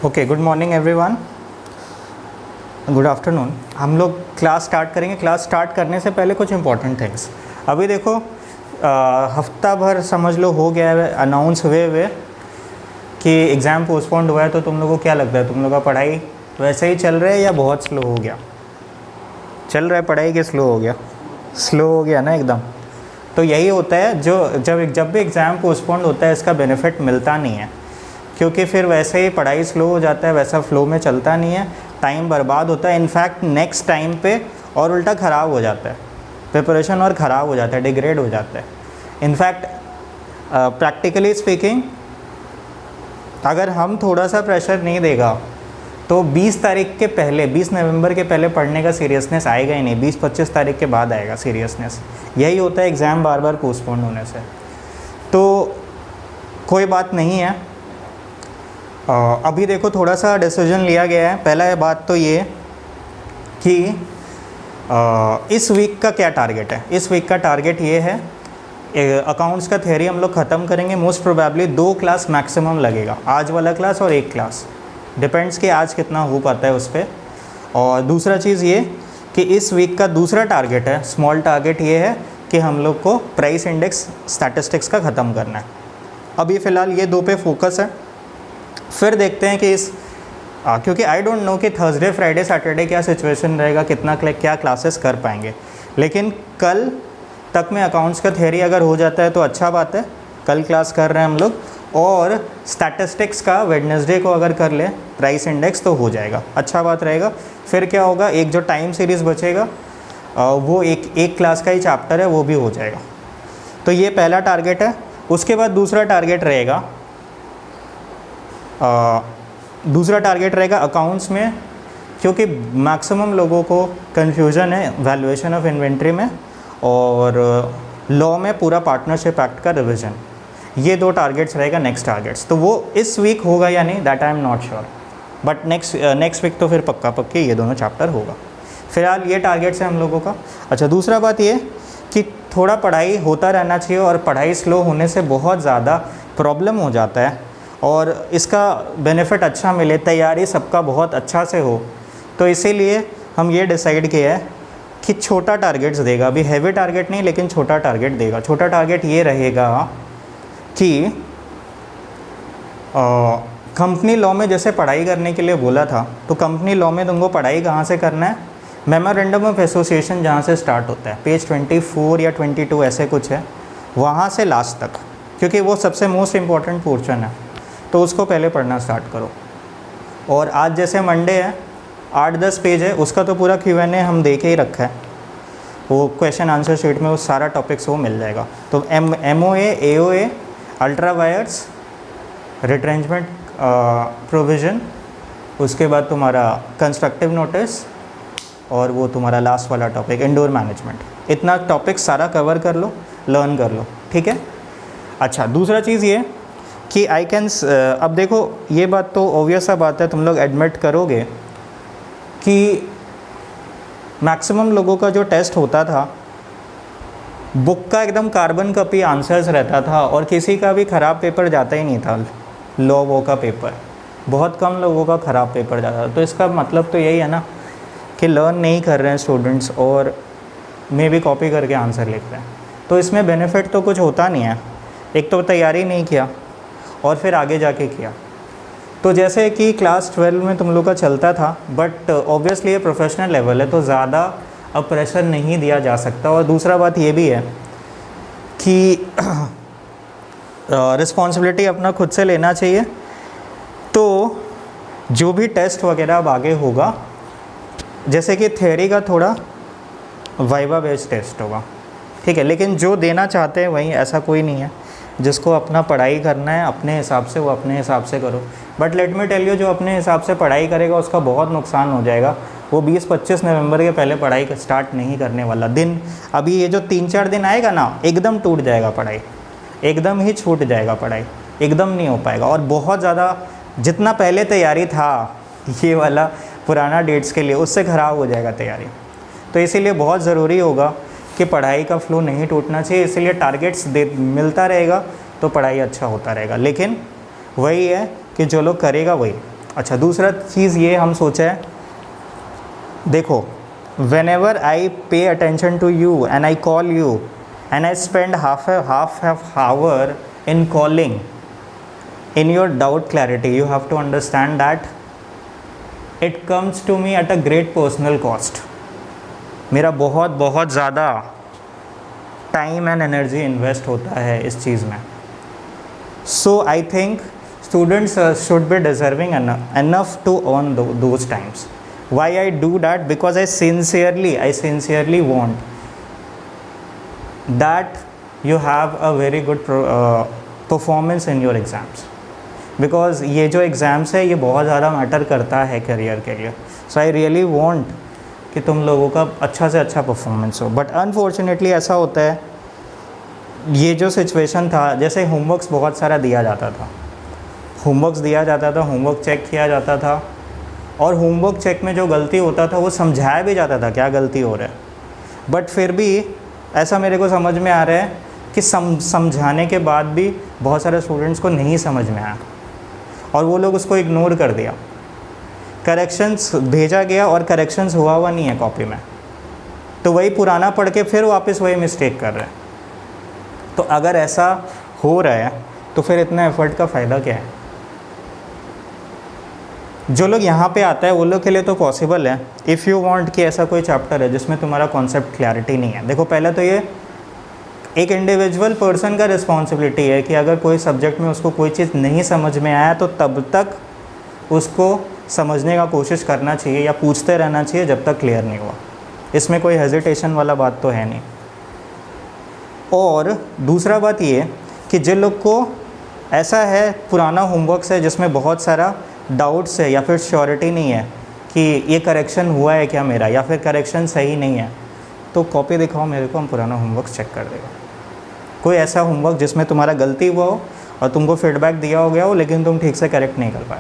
Okay, good morning everyone, good afternoon. हम लोग class start करेंगे। क्लास स्टार्ट करने से पहले कुछ इंपॉर्टेंट थिंग्स। अभी देखो, हफ्ता भर समझ लो हो गया है अनाउंस हुए कि एग्ज़ाम पोस्टपोन्ड हुआ है। तो तुम लोगों को क्या लगता है, तुम लोगों का पढ़ाई वैसे ही चल रहा है या बहुत स्लो हो गया? चल रहा है पढ़ाई कि स्लो हो गया? स्लो हो गया ना एकदम। तो यही होता है, जब भी एग्ज़ाम पोस्टपोन्ड होता है इसका बेनिफिट मिलता नहीं है, क्योंकि फिर वैसे ही पढ़ाई स्लो हो जाता है, वैसा फ्लो में चलता नहीं है, टाइम बर्बाद होता है। इनफैक्ट नेक्स्ट टाइम पे और उल्टा ख़राब हो जाता है, प्रिपरेशन और ख़राब हो जाता है, डिग्रेड हो जाता है। इनफैक्ट प्रैक्टिकली स्पीकिंग, अगर हम थोड़ा सा प्रेशर नहीं देगा तो 20 तारीख के पहले, 20 नवंबर के पहले पढ़ने का सीरियसनेस आएगा ही नहीं। 20-25 तारीख के बाद आएगा सीरियसनेस। यही होता है एग्ज़ाम बार बार पोस्टपोन होने से। तो कोई बात नहीं है। अभी देखो, थोड़ा सा डिसीजन लिया गया है। पहला बात तो ये कि इस वीक का क्या टारगेट है। इस वीक का टारगेट ये है, अकाउंट्स का थ्योरी हम लोग ख़त्म करेंगे। मोस्ट प्रोबेबली 2 क्लास मैक्सिमम लगेगा, आज वाला क्लास और 1 क्लास, डिपेंड्स कि आज कितना हो पाता है उस पर। और दूसरा चीज़ ये कि इस वीक का दूसरा टारगेट है, स्मॉल टारगेट ये है कि हम लोग को प्राइस इंडेक्स स्टैटिस्टिक्स का ख़त्म करना है। अभी फ़िलहाल ये 2 पे फोकस है। फिर देखते हैं कि क्योंकि आई डोंट नो कि थर्सडे फ्राइडे सैटरडे क्या सिचुएशन रहेगा, क्या क्लासेस कर पाएंगे। लेकिन कल तक में अकाउंट्स का थ्योरी अगर हो जाता है तो अच्छा बात है, कल क्लास कर रहे हैं हम लोग। और स्टैटिस्टिक्स का वेडनेसडे को अगर कर ले प्राइस इंडेक्स तो हो जाएगा, अच्छा बात रहेगा। फिर क्या होगा, एक जो टाइम सीरीज़ बचेगा वो एक क्लास का ही चैप्टर है, वो भी हो जाएगा। तो ये पहला टारगेट है। उसके बाद दूसरा टारगेट रहेगा अकाउंट्स में, क्योंकि मैक्सिमम लोगों को कन्फ्यूज़न है वैल्यूएशन ऑफ इन्वेंट्री में और लॉ में पूरा पार्टनरशिप एक्ट का रिवीजन। ये 2 टारगेट्स रहेगा नेक्स्ट टारगेट्स। तो वो इस वीक होगा या नहीं, that I am not sure, but next week तो फिर पक्के ये दोनों चैप्टर होगा। फिलहाल ये टारगेट्स है हम लोगों का। अच्छा, दूसरा बात ये कि थोड़ा पढ़ाई होता रहना चाहिए, और पढ़ाई स्लो होने से बहुत ज़्यादा प्रॉब्लम हो जाता है और इसका बेनिफिट अच्छा मिले, तैयारी सबका बहुत अच्छा से हो। तो इसीलिए हम ये डिसाइड किया है कि छोटा टारगेट्स देगा, अभी हैवी टारगेट नहीं लेकिन छोटा टारगेट देगा। छोटा टारगेट ये रहेगा कि कंपनी लॉ में जैसे पढ़ाई करने के लिए बोला था, तो कंपनी लॉ में तुमको पढ़ाई कहाँ से करना है, मेमोरेंडम ऑफ एसोसिएशन जहाँ से स्टार्ट होता है, पेज 24 या 22 ऐसे कुछ है, वहाँ से लास्ट तक, क्योंकि वो सबसे मोस्ट इम्पॉर्टेंट पोर्शन है, तो उसको पहले पढ़ना स्टार्ट करो। और आज जैसे मंडे है, 8-10 पेज है, उसका तो पूरा Q&A हम दे के ही रखा है, वो क्वेश्चन आंसर शीट में वो सारा टॉपिक्स वो मिल जाएगा। तो MOA, AOA, ultra vires, retrenchment provision, उसके बाद तुम्हारा कंस्ट्रक्टिव नोटिस, और वो तुम्हारा लास्ट वाला टॉपिक इंडोर मैनेजमेंट। इतना टॉपिक सारा कवर कर लो, लर्न कर लो, ठीक है। अच्छा, दूसरा चीज़ ये कि अब देखो, ये बात तो ऑब्वियस सा बात है, तुम लोग एडमिट करोगे कि मैक्सिमम लोगों का जो टेस्ट होता था, बुक का एकदम कार्बन कॉपी आंसर्स रहता था, और किसी का भी ख़राब पेपर जाता ही नहीं था। लॉ का पेपर बहुत कम लोगों का ख़राब पेपर जाता था। तो इसका मतलब तो यही है ना कि लर्न नहीं कर रहे हैं स्टूडेंट्स, और मे भी कॉपी करके आंसर लिख रहे हैं। तो इसमें बेनिफिट तो कुछ होता नहीं है। एक तो तैयारी नहीं किया और फिर आगे जाके किया। तो जैसे कि क्लास 12 में तुम लोग का चलता था, बट ऑब्वियसली ये प्रोफेशनल लेवल है, तो ज़्यादा अब प्रेशर नहीं दिया जा सकता। और दूसरा बात ये भी है कि रिस्पॉन्सिबिलिटी अपना खुद से लेना चाहिए। तो जो भी टेस्ट वगैरह अब आगे होगा, जैसे कि थ्योरी का थोड़ा वाइवा बेस्ड टेस्ट होगा, ठीक है, लेकिन जो देना चाहते हैं वहीं, ऐसा कोई नहीं है। जिसको अपना पढ़ाई करना है अपने हिसाब से, वो अपने हिसाब से करो। But let me tell you, जो अपने हिसाब से पढ़ाई करेगा उसका बहुत नुकसान हो जाएगा। वो 20-25 नवंबर के पहले पढ़ाई स्टार्ट नहीं करने वाला। दिन अभी ये जो 3-4 दिन आएगा ना, एकदम टूट जाएगा पढ़ाई, एकदम ही छूट जाएगा पढ़ाई, एकदम नहीं हो पाएगा। और बहुत ज़्यादा जितना पहले तैयारी था ये वाला पुराना डेट्स के लिए, उससे ख़राब हो जाएगा तैयारी। तो इसीलिए बहुत ज़रूरी होगा कि पढ़ाई का फ्लो नहीं टूटना चाहिए। इसलिए टारगेट्स मिलता रहेगा तो पढ़ाई अच्छा होता रहेगा। लेकिन वही है कि जो लोग करेगा वही, अच्छा, दूसरा चीज़ ये हम सोचा है, देखो, when ever I pay attention to you and I call you and I spend half hour in calling, in your doubt clarity, you have to understand that it comes to me at a great personal cost. मेरा बहुत बहुत ज़्यादा time and energy invest होता है इस चीज़ में. So I think students should be deserving enough to earn those times. Why I do that? Because I sincerely want that you have a very good performance in your exams, because ये जो exams है ये बहुत ज़्यादा matter करता है career के लिए. सो आई रियली वांट कि तुम लोगों का अच्छा से अच्छा परफॉर्मेंस हो. बट अनफॉर्चुनेटली ऐसा होता है, ये जो सिचुएशन था, जैसे होमवर्क्स बहुत सारा दिया जाता था, होमवर्क चेक किया जाता था, और होमवर्क चेक में जो गलती होता था वो समझाया भी जाता था क्या गलती हो रहा है. बट फिर भी ऐसा मेरे को समझ में आ रहा है कि समझाने के बाद भी बहुत सारे स्टूडेंट्स को नहीं समझ में आया और वो लोग उसको इग्नोर कर दिया. करेक्शंस भेजा गया और करेक्शंस हुआ नहीं है कॉपी में, तो वही पुराना पढ़ के फिर वापस वही मिस्टेक कर रहे हैं. तो अगर ऐसा हो रहा है तो फिर इतना एफर्ट का फ़ायदा क्या है. जो लोग यहाँ पे आता है वो लोग के लिए तो पॉसिबल है, इफ़ यू वांट कि ऐसा कोई चैप्टर है जिसमें तुम्हारा कॉन्सेप्ट क्लैरिटी नहीं है. देखो, पहले तो ये एक इंडिविजुअल पर्सन का रिस्पॉन्सिबिलिटी है कि अगर कोई सब्जेक्ट में उसको कोई चीज़ नहीं समझ में आया तो तब तक उसको समझने का कोशिश करना चाहिए या पूछते रहना चाहिए जब तक क्लियर नहीं हुआ. इसमें कोई हेजिटेशन वाला बात तो है नहीं. और दूसरा बात ये कि जिन लोग को ऐसा है पुराना होमवर्क है जिसमें बहुत सारा डाउट्स है या फिर श्योरिटी नहीं है कि ये करेक्शन हुआ है क्या मेरा, या फिर करेक्शन सही नहीं है, तो कॉपी दिखाओ मेरे को, हम पुराना होमवर्क चेक कर देगा. कोई ऐसा होमवर्क जिसमें तुम्हारा गलती हुआ हो और तुमको फीडबैक दिया हो गया हो लेकिन तुम ठीक से करेक्ट नहीं कर पाए,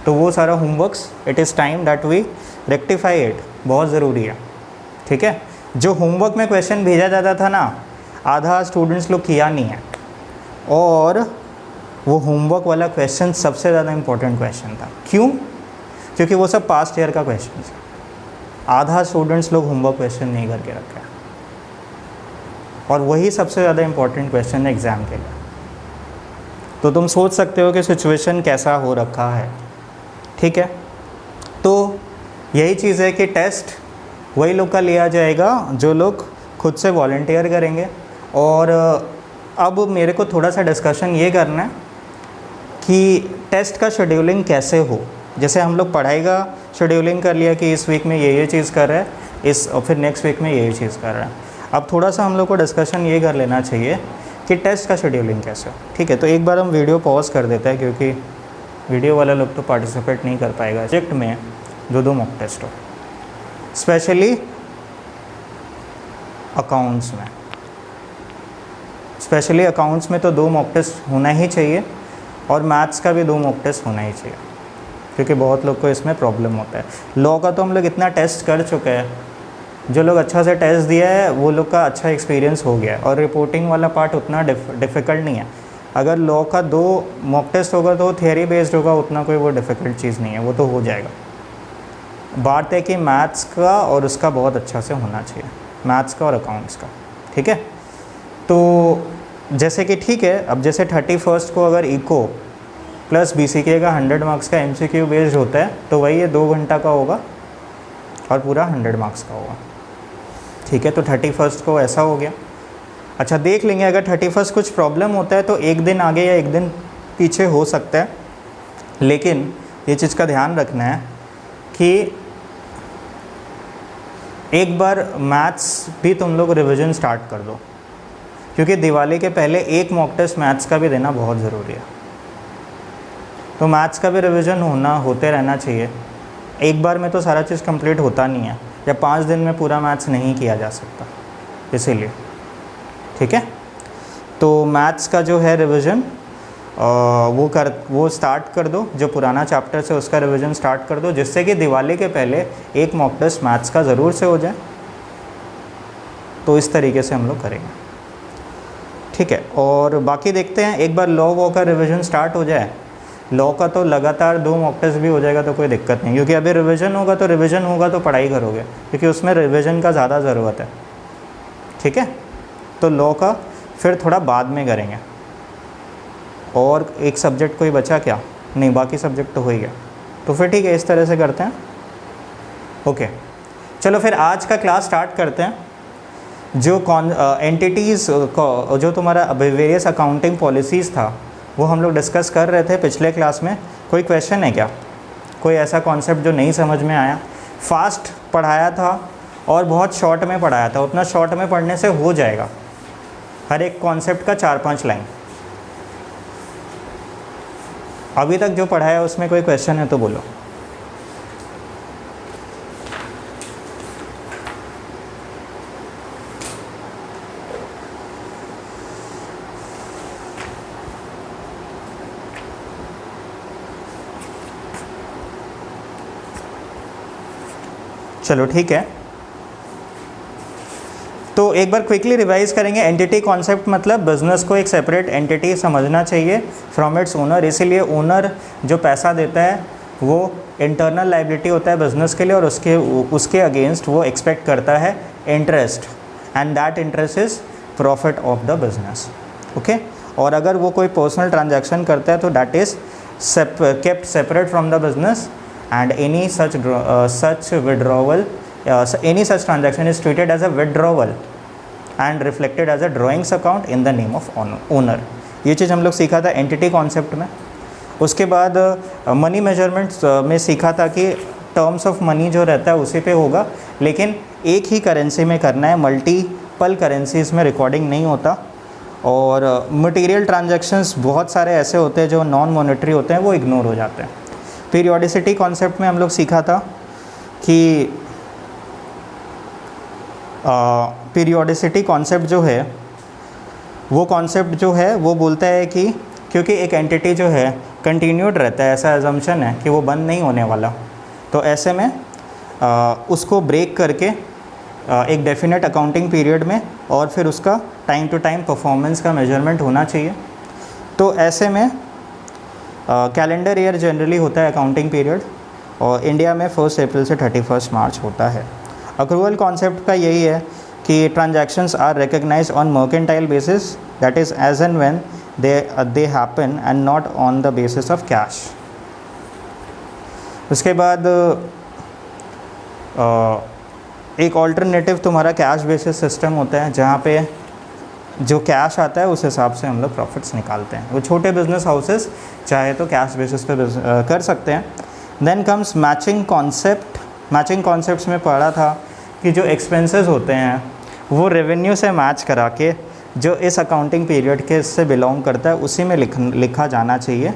तो वो सारा homeworks it is time that we rectify it. बहुत ज़रूरी है. ठीक है, जो होमवर्क में क्वेश्चन भेजा जाता था ना, आधा स्टूडेंट्स लोग किया नहीं है, और वो होमवर्क वाला क्वेश्चन सबसे ज़्यादा इम्पोर्टेंट क्वेश्चन था. क्यों? क्योंकि वो सब पास्ट ईयर का क्वेश्चन था. आधा स्टूडेंट्स लोग होमवर्क क्वेश्चन नहीं करके रखे, और वही सबसे ज़्यादा इम्पोर्टेंट क्वेश्चन है एग्ज़ाम के लिए. तो तुम सोच सकते हो कि सिचुएशन कैसा हो रखा है. ठीक है, तो यही चीज़ है कि टेस्ट वही लोग का लिया जाएगा जो लोग खुद से वॉलंटियर करेंगे. और अब मेरे को थोड़ा सा डिस्कशन ये करना है कि टेस्ट का शेड्यूलिंग कैसे हो. जैसे हम लोग पढ़ाई का शेड्यूलिंग कर लिया कि इस वीक में ये चीज़ कर रहा है, और फिर नेक्स्ट वीक में ये चीज़ कर रहा है. अब थोड़ा सा हम लोग को डिस्कशन ये कर लेना चाहिए कि टेस्ट का शेड्यूलिंग कैसे हो. ठीक है, तो एक बार हम वीडियो पॉज कर देते हैं क्योंकि वीडियो वाला लोग तो पार्टिसिपेट नहीं कर पाएगा. सब्जेक्ट में जो 2 मॉक टेस्ट हो, स्पेशली अकाउंट्स में तो 2 मॉक टेस्ट होना ही चाहिए, और मैथ्स का भी 2 मॉक टेस्ट होना ही चाहिए क्योंकि बहुत लोग को इसमें प्रॉब्लम होता है. लॉ का तो हम लोग इतना टेस्ट कर चुके हैं, जो लोग अच्छा से टेस्ट दिया है वो लोग का अच्छा एक्सपीरियंस हो गया है, और रिपोर्टिंग वाला पार्ट उतना डिफ़िकल्ट नहीं है. अगर लॉ का 2 मॉक टेस्ट होगा तो थियरी बेस्ड होगा, उतना कोई वो डिफ़िकल्ट चीज़ नहीं है, वो तो हो जाएगा. बात है कि मैथ्स का और उसका बहुत अच्छा से होना चाहिए, मैथ्स का और अकाउंट्स का. ठीक है, तो जैसे कि ठीक है, अब जैसे 31 को अगर इको प्लस BCK का 100 मार्क्स का MCQ बेस्ड होता है तो वही ये 2 घंटा का होगा और पूरा 100 मार्क्स का होगा. ठीक है, तो 31 को ऐसा हो गया. अच्छा, देख लेंगे अगर 31 कुछ प्रॉब्लम होता है तो एक दिन आगे या एक दिन पीछे हो सकता है, लेकिन ये चीज़ का ध्यान रखना है कि एक बार मैथ्स भी तुम लोग रिवीजन स्टार्ट कर दो, क्योंकि दिवाली के पहले एक मॉक टेस्ट मैथ्स का भी देना बहुत ज़रूरी है. तो मैथ्स का भी रिवीजन होते रहना चाहिए. एक बार में तो सारा चीज़ कंप्लीट होता नहीं है, या 5 दिन में पूरा मैथ्स नहीं किया जा सकता, इसीलिए. ठीक है, तो मैथ्स का जो है रिवीजन वो स्टार्ट कर दो, जो पुराना चैप्टर से उसका रिवीजन स्टार्ट कर दो, जिससे कि दिवाली के पहले एक मॉक टेस्ट मैथ्स का ज़रूर से हो जाए. तो इस तरीके से हम लोग करेंगे. ठीक है, और बाकी देखते हैं, एक बार लॉ का रिवीजन स्टार्ट हो जाए लॉ का तो लगातार 2 मॉक टेस्ट भी हो जाएगा तो कोई दिक्कत नहीं, क्योंकि अभी रिवीजन होगा तो पढ़ाई करोगे, क्योंकि उसमें रिवीजन का ज़्यादा ज़रूरत है। ठीक है, तो लॉ का फिर थोड़ा बाद में करेंगे। और एक सब्जेक्ट कोई बचा क्या? नहीं, बाकी सब्जेक्ट तो हो ही गया। तो फिर ठीक है, इस तरह से करते हैं। ओके, चलो फिर आज का क्लास स्टार्ट करते हैं। जो एंटिटीज़ जो तुम्हारा वेरियस अकाउंटिंग पॉलिसीज़ था वो हम लोग डिस्कस कर रहे थे पिछले क्लास में। कोई क्वेश्चन है क्या? कोई ऐसा कॉन्सेप्ट जो नहीं समझ में आया? फास्ट पढ़ाया था और बहुत शॉर्ट में पढ़ाया था, उतना शॉर्ट में पढ़ने से हो जाएगा। हर एक कॉन्सेप्ट का 4-5 लाइन। अभी तक जो पढ़ाया उसमें कोई क्वेश्चन है तो बोलो। चलो ठीक है, तो एक बार क्विकली रिवाइज करेंगे। एंटिटी कॉन्सेप्ट मतलब बिजनेस को एक सेपरेट एंटिटी समझना चाहिए फ्रॉम इट्स ओनर। इसीलिए ओनर जो पैसा देता है वो इंटरनल लाइबिलिटी होता है बिजनेस के लिए, और उसके अगेंस्ट वो एक्सपेक्ट करता है interest, and that interest is profit of the business. Okay, और अगर वो कोई पर्सनल ट्रांजैक्शन करता है तो that is kept separate from the business, and any such withdrawal, any such transaction is treated as a withdrawal and reflected as a drawings account in the name of owner। ये चीज़ हम लोग सीखा था entity concept में। उसके बाद money measurements में सीखा था कि टर्म्स ऑफ मनी जो रहता है उसी पे होगा, लेकिन एक ही करेंसी में करना है, मल्टीपल करेंसीज में रिकॉर्डिंग नहीं होता। और मटेरियल ट्रांजैक्शंस बहुत सारे ऐसे होते हैं जो नॉन मॉनेटरी होते हैं, वो इग्नोर हो जाते हैं। पीरियोडिसिटी कॉन्सेप्ट में हम लोग सीखा था कि पीरियोडिसिटी कॉन्सेप्ट जो है वो बोलता है कि क्योंकि एक एंटिटी जो है कंटिन्यूड रहता है, ऐसा एजम्पशन है कि वो बंद नहीं होने वाला, तो ऐसे में उसको ब्रेक करके एक डेफिनेट अकाउंटिंग पीरियड में और फिर उसका टाइम टू टाइम परफॉर्मेंस का मेजरमेंट होना चाहिए। तो ऐसे में कैलेंडर ईयर जनरली होता है अकाउंटिंग पीरियड, और इंडिया में 1 अप्रैल से 31 मार्च होता है। अक्रूवल कॉन्सेप्ट का यही है कि transactions are recognised on mercantile basis, that is as and when they happen and not on the basis of cash. उसके बाद एक ऑल्टरनेटिव तुम्हारा कैश बेसिस सिस्टम होता है, जहाँ पे जो कैश आता है उस हिसाब से हम लोग प्रॉफिट्स निकालते हैं। वो छोटे बिजनेस हाउसेस चाहे तो कैश बेसिस पे कर सकते हैं। Then comes matching concept. Matching concepts में पढ़ा था कि जो एक्सपेंसेस होते हैं वो रेवेन्यू से मैच करा के जो इस अकाउंटिंग पीरियड के से बिलोंग करता है उसी में लिखा जाना चाहिए,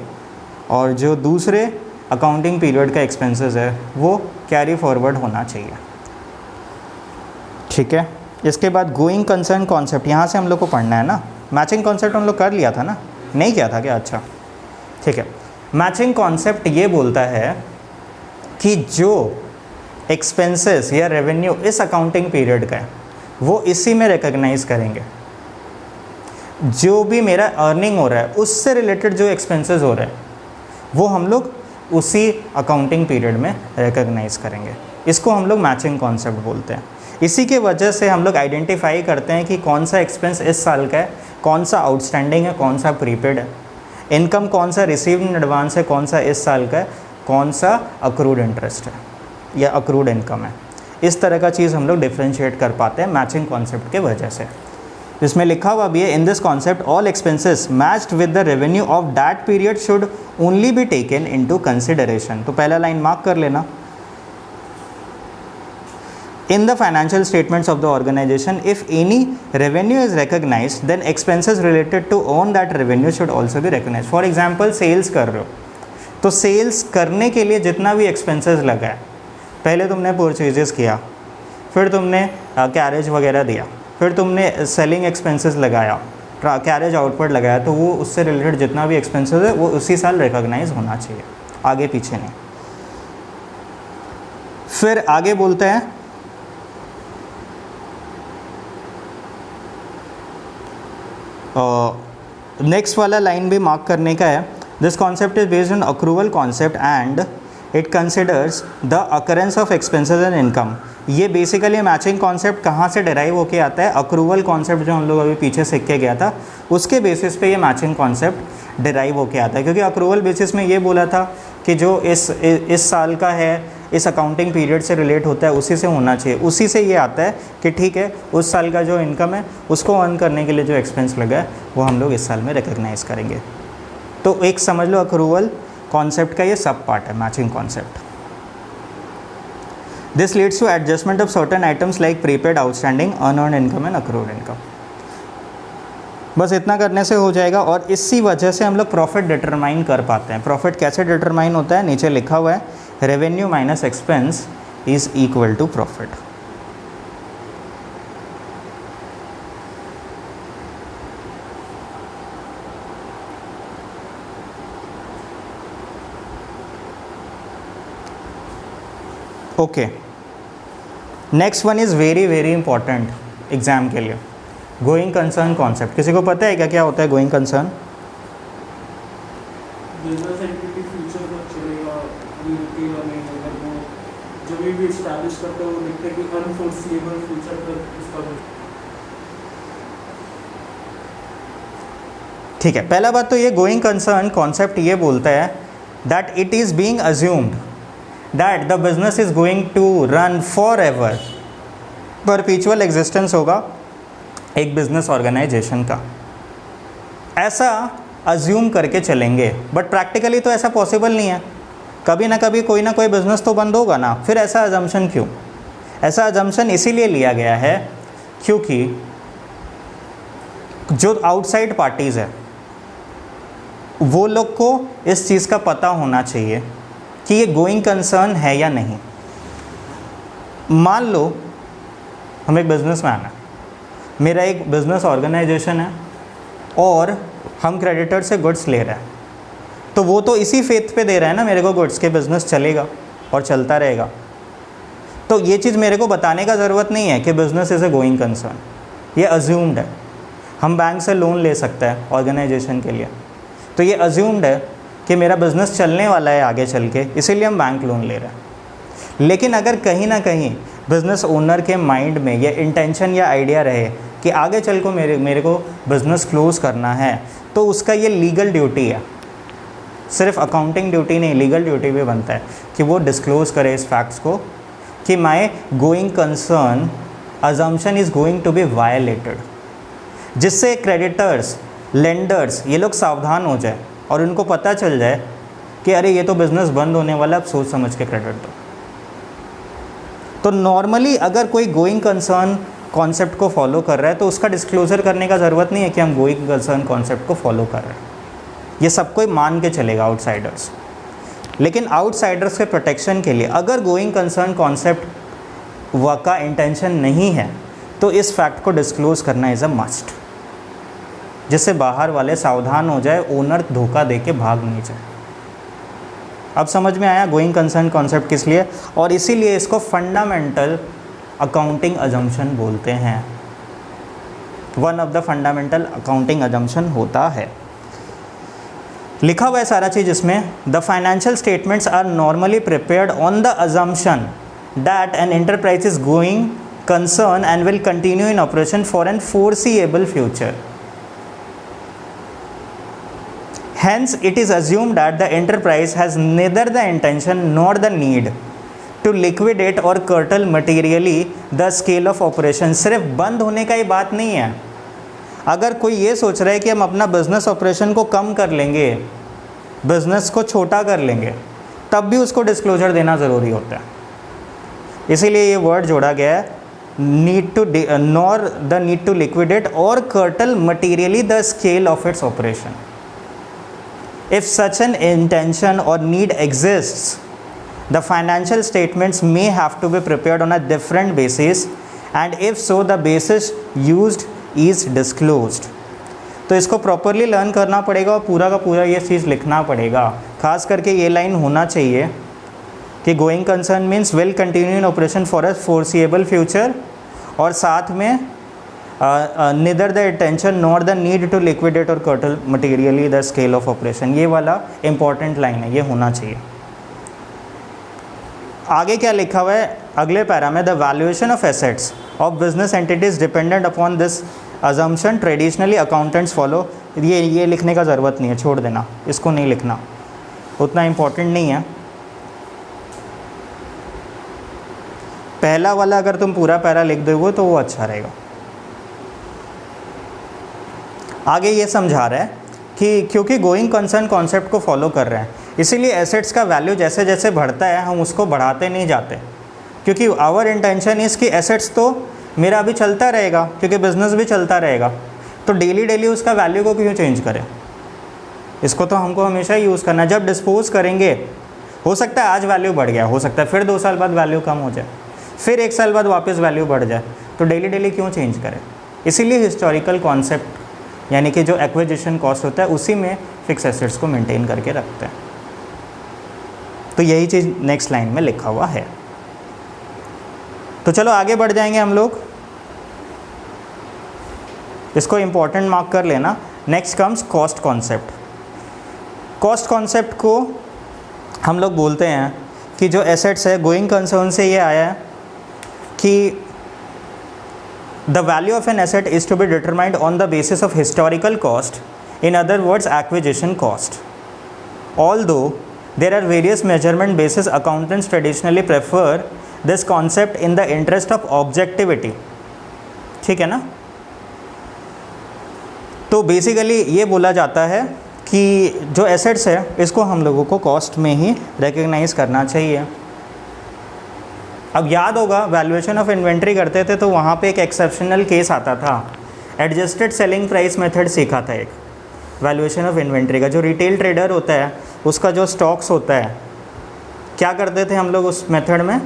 और जो दूसरे अकाउंटिंग पीरियड का एक्सपेंसेस है वो कैरी फॉरवर्ड होना चाहिए। ठीक है, इसके बाद गोइंग कंसर्न कॉन्सेप्ट, यहाँ से हम लोग को पढ़ना है ना। मैचिंग कॉन्सेप्ट हम लोग कर लिया था ना, नहीं किया था क्या? अच्छा ठीक है। मैचिंग कॉन्सेप्ट ये बोलता है कि जो एक्सपेंसेस या रेवेन्यू इस अकाउंटिंग पीरियड का है वो इसी में रिकग्नाइज करेंगे। जो भी मेरा अर्निंग हो रहा है उससे रिलेटेड जो एक्सपेंसेस हो रहे हैं वो हम लोग उसी अकाउंटिंग पीरियड में रिकग्नाइज करेंगे। इसको हम लोग मैचिंग कॉन्सेप्ट बोलते हैं। इसी के वजह से हम लोग आइडेंटिफाई करते हैं कि कौन सा एक्सपेंस इस साल का है, कौन सा आउटस्टैंडिंग है, कौन सा प्रीपेड है, इनकम कौन सा रिसीव्ड इन एडवांस है, कौन सा इस साल का है, कौन सा अक्रूड इंटरेस्ट है या अक्रूड इनकम है। इस तरह का चीज़ हम लोग डिफ्रेंशिएट कर पाते हैं मैचिंग कॉन्सेप्ट के वजह से। इसमें लिखा हुआ भी है, in this concept all expenses matched with the revenue of that period should only be taken into consideration. तो पहला लाइन मार्क कर लेना। In the financial statements of the organization, if any revenue is recognized, then expenses related to own that revenue should also be recognized. For example, sales कर रहे हो तो sales करने के लिए जितना भी एक्सपेंसेस लगा है, पहले तुमने परचेजेस किया, फिर तुमने कैरेज वगैरह दिया, फिर तुमने सेलिंग एक्सपेंसेस लगाया, कैरेज आउटपुट लगाया, तो वो उससे रिलेटेड जितना भी एक्सपेंसेस है वो उसी साल रिकॉग्नाइज होना चाहिए, आगे पीछे नहीं। फिर आगे बोलते हैं नेक्स्ट वाला लाइन भी मार्क करने का है। This concept is based on accrual concept and it considers the occurrence of expenses and income. ये बेसिकली मैचिंग कॉन्सेप्ट कहाँ से डिराइव होके आता है? अक्रूवल कॉन्सेप्ट जो हम लोग अभी पीछे सीख के गया था उसके बेसिस पे ये मैचिंग कॉन्सेप्ट डिराइव होके आता है, क्योंकि अक्रूवल बेसिस में ये बोला था कि जो इस साल का है, इस अकाउंटिंग पीरियड से रिलेट होता है, उसी से होना चाहिए। उसी से ये आता है कि ठीक है, उस साल का जो इनकम है उसको अर्न करने के लिए जो एक्सपेंस लगा है वो हम लोग इस साल में रिकग्नाइज़ करेंगे। तो एक समझ लो अक्रूवल कॉन्सेप्ट का ये सब पार्ट है, matching concept. This leads to adjustment of certain items like prepaid, outstanding, unearned income and accrued income. बस इतना करने से हो जाएगा और इसी वजह से हम लोग प्रॉफिट डिटरमाइन कर पाते हैं। प्रॉफिट कैसे डिटरमाइन होता है? नीचे लिखा हुआ है, revenue minus expense is equal to profit. Okay, next one is very very important exam के लिए, गोइंग कंसर्न कॉन्सेप्ट। किसी को पता है क्या क्या होता है going concern? Business activity future में चलेगा, अभी रुकेगा नहीं, अगर वो जब भी एस्टैब्लिश करते हैं वो देखते हैं कि अनफोर्सिएबल फ्यूचर तक उसका। ठीक है, पहला बात तो ये गोइंग कंसर्न कॉन्सेप्ट ये बोलता है that it is being assumed that the business is going to run for ever, perpetual existence होगा एक बिजनेस ऑर्गेनाइजेशन का। ऐसा अज्यूम करके चलेंगे, बट प्रैक्टिकली तो ऐसा पॉसिबल नहीं है। कभी ना कभी कोई ना कोई बिजनेस तो बंद होगा ना, फिर ऐसा अजम्पशन क्यों? ऐसा अजम्पशन इसीलिए लिया गया है क्योंकि जो आउटसाइड पार्टीज़ है वो लोग को इस चीज़ का पता होना चाहिए कि ये गोइंग कंसर्न है या नहीं। मान लो हम एक बिजनेसमैन है, मेरा एक बिज़नेस ऑर्गेनाइजेशन है और हम क्रेडिटर से गुड्स ले रहे हैं, तो वो तो इसी फेथ पे दे रहा है ना मेरे को गुड्स के बिज़नेस चलेगा और चलता रहेगा। तो ये चीज़ मेरे को बताने का ज़रूरत नहीं है कि business is a going concern, ये अज्यूम्ड है। हम बैंक से लोन ले सकते हैं ऑर्गेनाइजेशन के लिए, तो ये अज्यूम्ड है कि मेरा बिज़नेस चलने वाला है आगे चल के, इसीलिए हम बैंक लोन ले रहे हैं। लेकिन अगर कहीं ना कहीं बिज़नेस ओनर के माइंड में ये इंटेंशन या आइडिया रहे कि आगे चल को मेरे को बिज़नेस क्लोज़ करना है, तो उसका ये लीगल ड्यूटी है, सिर्फ अकाउंटिंग ड्यूटी नहीं, लीगल ड्यूटी भी बनता है कि वो डिस्क्लोज़ करे इस फैक्ट्स को कि my going concern assumption is going to be violated, जिससे क्रेडिटर्स, लेंडर्स ये लोग सावधान हो जाए और उनको पता चल जाए कि अरे ये तो बिज़नेस बंद होने वाला, अब सोच समझ के क्रेडिट दो। तो नॉर्मली अगर कोई गोइंग कंसर्न कॉन्सेप्ट को फॉलो कर रहा है तो उसका डिस्क्लोज़र करने का ज़रूरत नहीं है कि हम गोइंग कंसर्न कॉन्सेप्ट को फॉलो कर रहे हैं, ये सब कोई मान के चलेगा आउटसाइडर्स। लेकिन आउटसाइडर्स के प्रोटेक्शन के लिए अगर गोइंग कंसर्न कॉन्सेप्ट का इंटेंशन नहीं है तो इस फैक्ट को डिस्क्लोज़ करना इज़ अ मस्ट, जिससे बाहर वाले सावधान हो जाए, ओनर धोखा दे के भाग नहीं जाए। अब समझ में आया गोइंग कंसर्न कॉन्सेप्ट किस लिए, और इसीलिए इसको फंडामेंटल अकाउंटिंग अजम्पशन बोलते हैं। One of the fundamental accounting assumption होता है, लिखा हुआ है सारा चीज़ इसमें। The financial statements are normally prepared on the assumption that an enterprise is going concern and will continue in operation for an foreseeable future. Hence, it is assumed that the enterprise has neither the intention nor the need to liquidate or curtail materially the scale of operation। सिर्फ बंद होने का ही बात नहीं है। अगर कोई ये सोच रहा है कि हम अपना बिजनेस ऑपरेशन को कम कर लेंगे, बिजनेस को छोटा कर लेंगे, तब भी उसको डिस्क्लोजर देना ज़रूरी होता है। इसीलिए ये वर्ड जोड़ा गया है, need to nor the need to liquidate और curtail materially the scale of its operation. If such an intention or need exists, the financial statements may have to be prepared on a different basis, and if so, the basis used is disclosed। तो इसको properly learn करना पड़ेगा और पूरा का पूरा ये चीज़ लिखना पड़ेगा। खास करके ये लाइन होना चाहिए कि going concern means will continue in operation for a foreseeable future, और साथ में neither the intention nor the need to liquidate or curtail materially the scale of operation। ये वाला इंपॉर्टेंट लाइन है, ये होना चाहिए। आगे क्या लिखा हुआ है अगले पैरा में, the valuation of assets of business entities dependent upon this assumption traditionally accountants follow. ये लिखने का ज़रूरत नहीं है, छोड़ देना, इसको नहीं लिखना, उतना इम्पोर्टेंट नहीं है। पहला वाला अगर तुम पूरा पैरा लिख दोगे तो वो अच्छा रहेगा। आगे ये समझा रहा है कि क्योंकि गोइंग कंसर्न कॉन्सेप्ट को फॉलो कर रहे हैं, इसीलिए एसेट्स का वैल्यू जैसे जैसे बढ़ता है हम उसको बढ़ाते नहीं जाते, क्योंकि आवर इंटेंशन इज़ कि एसेट्स तो मेरा अभी चलता रहेगा क्योंकि बिज़नेस भी चलता रहेगा, तो डेली डेली उसका वैल्यू को क्यों चेंज करें। इसको तो हमको हमेशा यूज़ करना है। जब डिस्पोज करेंगे हो सकता है आज वैल्यू बढ़ गया, हो सकता है फिर 2 साल बाद वैल्यू कम हो जाए, फिर 1 साल बाद वापस वैल्यू बढ़ जाए, तो डेली डेली क्यों चेंज करें। इसीलिए हिस्टोरिकल कॉन्सेप्ट यानी कि जो एक्विजिशन कॉस्ट होता है उसी में फिक्स एसेट्स को मेंटेन करके रखते हैं। तो यही चीज़ नेक्स्ट लाइन में लिखा हुआ है। तो चलो आगे बढ़ जाएंगे हम लोग, इसको इम्पोर्टेंट मार्क कर लेना। Next comes cost concept. Cost concept को हम लोग बोलते हैं कि जो एसेट्स है, गोइंग कंसर्न से ये आया है कि the value of an asset is to be determined on the basis of historical cost, in other words acquisition cost. Although there are various measurement basis, accountants traditionally prefer this concept in the interest of objectivity। ठीक है ना। तो basically ये बोला जाता है कि जो एसेट्स है इसको हम लोगों को कॉस्ट में ही रिकग्नाइज करना चाहिए। अब याद होगा वैल्यूएशन ऑफ इन्वेंट्री करते थे तो वहाँ पे एक एक्सेप्शनल केस आता था, एडजस्टेड सेलिंग प्राइस मेथड सीखा था एक वैल्यूएशन ऑफ इन्वेंट्री का। जो रिटेल ट्रेडर होता है उसका जो स्टॉक्स होता है, क्या करते थे हम लोग उस मेथड में,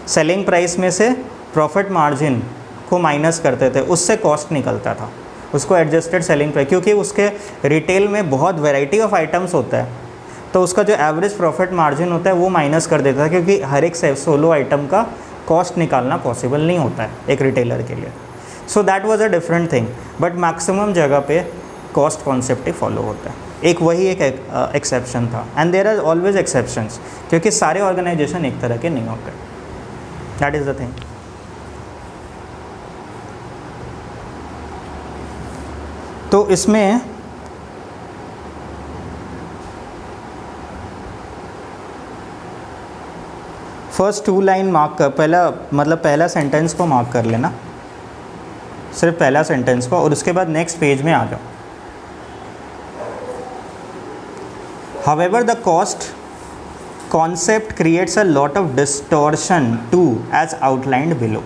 सेलिंग प्राइस में से प्रॉफिट मार्जिन को माइनस करते थे, उससे कॉस्ट निकलता था, उसको एडजस्टेड सेलिंग प्राइस। क्योंकि उसके रिटेल में बहुत वैरायटी ऑफ आइटम्स होता है तो उसका जो एवरेज प्रॉफिट मार्जिन होता है वो माइनस कर देता है, क्योंकि हर एक सोलो आइटम का कॉस्ट निकालना पॉसिबल नहीं होता है एक रिटेलर के लिए। So that was a different thing, but maximum जगह पे कॉस्ट कॉन्सेप्ट ही फॉलो होता है। एक वही एक एक्सेप्शन था, and there are always exceptions, क्योंकि सारे ऑर्गेनाइजेशन एक तरह के नहीं होते। That is the thing. तो इसमें फर्स्ट 2 लाइन मार्क कर, पहला सेंटेंस को मार्क कर लेना, सिर्फ पहला सेंटेंस को, और उसके बाद नेक्स्ट पेज में आ जाओ। However, the cost concept creates a lot of distortion too, as outlined below।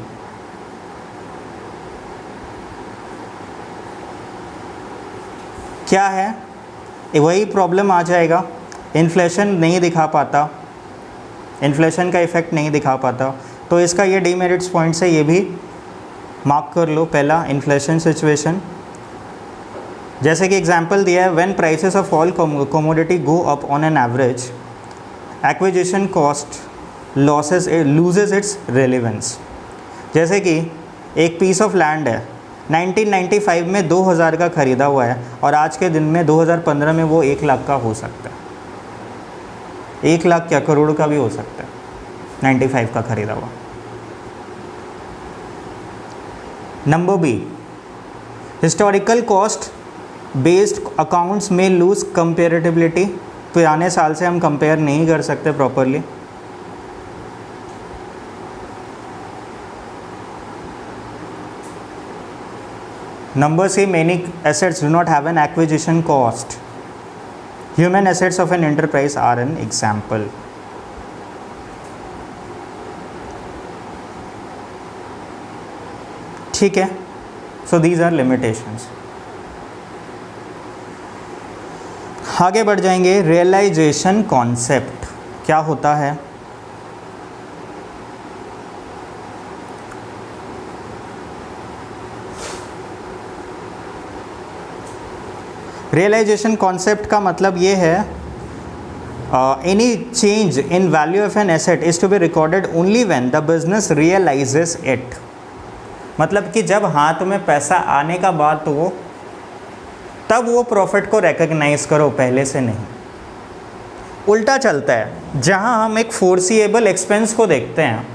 क्या है, वही प्रॉब्लम आ जाएगा, इन्फ्लेशन नहीं दिखा पाता, इन्फ्लेशन का इफ़ेक्ट नहीं दिखा पाता, तो इसका ये डीमेरिट्स पॉइंट से ये भी मार्क कर लो। पहला, इन्फ्लेशन सिचुएशन, जैसे कि एग्जांपल दिया है, when prices of all commodity go up on an average, acquisition cost loses it's relevance. जैसे कि एक पीस ऑफ लैंड है, 1995 में 2000 का ख़रीदा हुआ है और आज के दिन में 2015 में वो 1 लाख का हो सकता है, 1 लाख क्या करोड़ का भी हो सकता है 95 का ख़रीदा हुआ। Number B, historical cost based accounts में लूज कंपेरेटिबिलिटी, पुराने साल से हम कंपेयर नहीं कर सकते properly. Number C, many assets do not have an acquisition cost, human assets of an enterprise are an example. ठीक है, सो दीज आर लिमिटेशंस। आगे बढ़ जाएंगे, रियलाइजेशन कॉन्सेप्ट क्या होता है। रियलाइजेशन कॉन्सेप्ट का मतलब ये है, any change in value of an asset is to be recorded only when the business realises it. मतलब कि जब हाथ में पैसा आने का बात हो तब वो प्रॉफिट को रिकॉग्नाइज करो, पहले से नहीं। उल्टा चलता है, जहां हम एक फोर्सिएबल एक्सपेंस को देखते हैं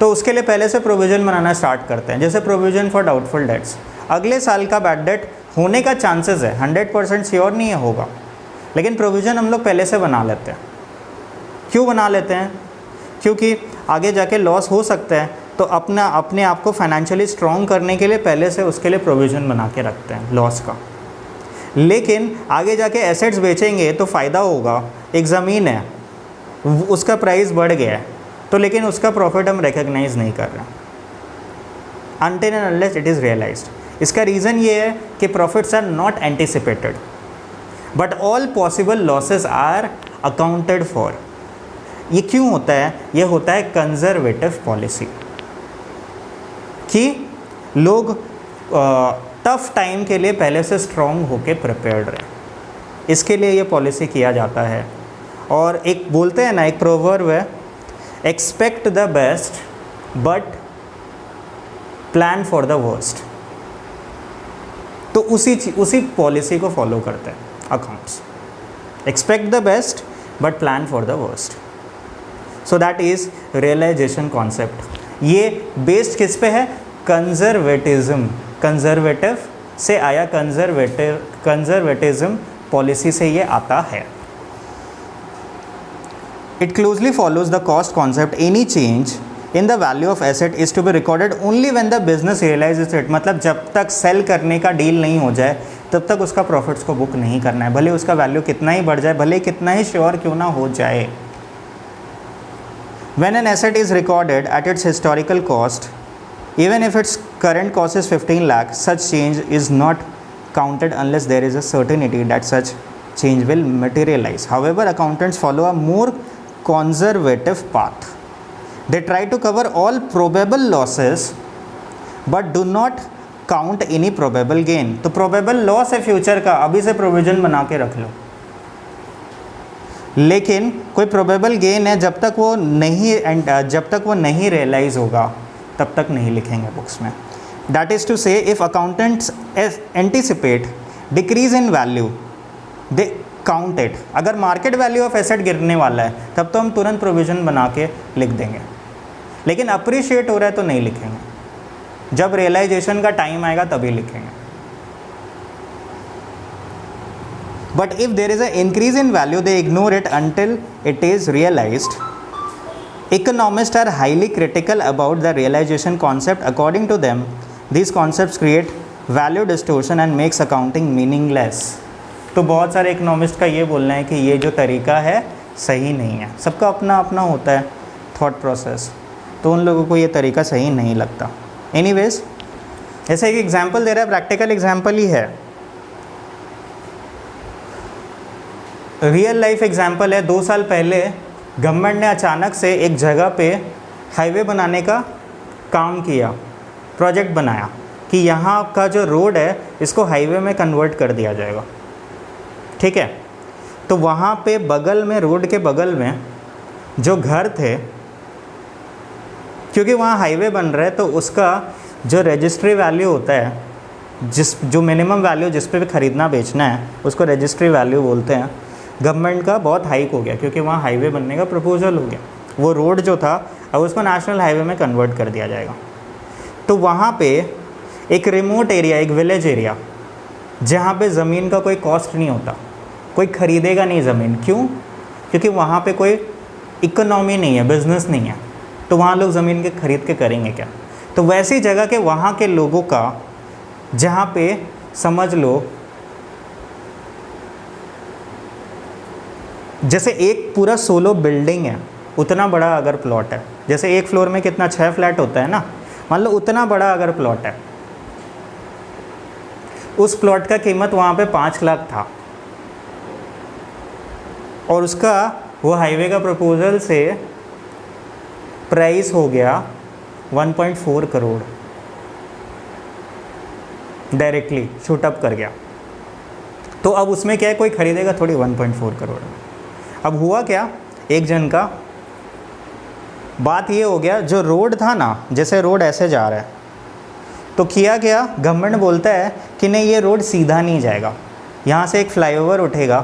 तो उसके लिए पहले से प्रोविज़न बनाना स्टार्ट करते हैं। जैसे प्रोविज़न फॉर डाउटफुल डेट्स, अगले साल का बैड डेट होने का चांसेस है, 100% श्योर नहीं है होगा, लेकिन प्रोविज़न हम लोग पहले से बना लेते हैं। क्यों बना लेते हैं? क्योंकि आगे जाके लॉस हो सकता है, तो अपने आप को फाइनेंशियली स्ट्रॉन्ग करने के लिए पहले से उसके लिए प्रोविज़न बना के रखते हैं लॉस का। लेकिन आगे जाके एसेट्स बेचेंगे तो फ़ायदा होगा, एक ज़मीन है उसका प्राइस बढ़ गया है, तो लेकिन उसका प्रॉफिट हम रिकॉग्नाइज नहीं कर रहे until and unless it is realised. इसका रीज़न ये है कि profits are not anticipated but all possible losses are accounted for. ये क्यों होता है? ये होता है कंजर्वेटिव पॉलिसी, कि लोग टफ टाइम के लिए पहले से स्ट्रॉन्ग होके प्रिपेयर्ड रहे, इसके लिए ये पॉलिसी किया जाता है। और एक बोलते हैं ना, एक प्रोवर्ब है, expect the best but plan for the worst. तो उसी पॉलिसी को फॉलो करते हैं accounts, expect the best but plan for the worst. So that is realisation concept. ये बेस्ड किस पे है? कंजर्वेटिज्म। कंजर्वेटिव से आया, कंजर्वेटिज्म पॉलिसी से ये आता है। It closely follows the cost concept. Any change in the value of asset is to be recorded only when the business realizes it. मतलब जब तक सेल करने का डील नहीं हो जाए तब तक उसका प्रॉफिट्स को बुक नहीं करना है, भले उसका वैल्यू कितना ही बढ़ जाए, भले कितना ही श्योर क्यों ना हो जाए। When an asset is recorded at its historical cost, even if its current cost is 15 lakh, such change is not counted unless there is a certainty that such change will materialize. However, accountants follow a more conservative path. They try to cover all probable losses but do not count any probable gain. तो probable loss है future का, अभी से provision बना के रख लो, लेकिन कोई probable gain है जब तक वो नहीं रियलाइज होगा तब तक नहीं लिखेंगे बुक्स में। That is to say, if accountants anticipate decrease in value, they count it. अगर मार्केट वैल्यू ऑफ एसेट गिरने वाला है तब तो हम तुरंत प्रोविज़न बना के लिख देंगे, लेकिन अप्रिशिएट हो रहा है तो नहीं लिखेंगे, जब रियलाइजेशन का टाइम आएगा तभी लिखेंगे। But if there is a increase in value they ignore it until it is realised. Economists are highly critical about the realization concept. According to them, these concepts create value distortion and makes accounting meaningless. तो बहुत सारे economist का ये बोलना है कि ये जो तरीका है सही नहीं है। सबका अपना अपना होता है थॉट प्रोसेस, तो उन लोगों को ये तरीका सही नहीं लगता। एनीवेज, ऐसे एक एग्जांपल दे रहा है, प्रैक्टिकल एग्जांपल ही है, रियल लाइफ एग्जांपल है। 2 साल पहले गवर्नमेंट ने अचानक से एक जगह पे हाईवे बनाने का काम किया, प्रोजेक्ट बनाया कि यहाँ का जो रोड है इसको हाईवे में कन्वर्ट कर दिया जाएगा, ठीक है। तो वहाँ पे बगल में, रोड के बगल में जो घर थे, क्योंकि वहाँ हाईवे बन रहा है तो उसका जो रजिस्ट्री वैल्यू होता है, जो मिनिमम वैल्यू जिस पे भी ख़रीदना बेचना है उसको रजिस्ट्री वैल्यू बोलते हैं, गवर्नमेंट का बहुत हाइक हो गया क्योंकि वहाँ हाईवे बनने का प्रपोजल हो गया। वो रोड जो था अब उसको नेशनल हाईवे में कन्वर्ट कर दिया जाएगा। तो वहाँ पे एक रिमोट एरिया, एक विलेज एरिया, जहाँ पे ज़मीन का कोई कॉस्ट नहीं होता, कोई ख़रीदेगा नहीं ज़मीन। क्यों? क्योंकि वहाँ पे कोई इकोनॉमी नहीं है, बिज़नेस नहीं है, तो वहाँ लोग ज़मीन के ख़रीद के करेंगे क्या? तो वैसी जगह के वहाँ के लोगों का, जहाँ पे समझ लो जैसे एक पूरा सोलो बिल्डिंग है, उतना बड़ा अगर प्लॉट है, जैसे एक फ्लोर में कितना 6 फ्लैट होता है ना, मान लो उतना बड़ा अगर प्लॉट है, उस प्लॉट का कीमत वहाँ पे 5 लाख था और उसका वो हाईवे का प्रपोजल से प्राइस हो गया 1.4 करोड़, डायरेक्टली शूट अप कर गया। तो अब उसमें क्या है, कोई ख़रीदेगा थोड़ी 1.4 करोड़। अब हुआ क्या, एक जन का बात ये हो गया, जो रोड था ना, जैसे रोड ऐसे जा रहा है तो किया क्या, गवर्नमेंट बोलता है कि नहीं ये रोड सीधा नहीं जाएगा, यहाँ से एक फ्लाईओवर उठेगा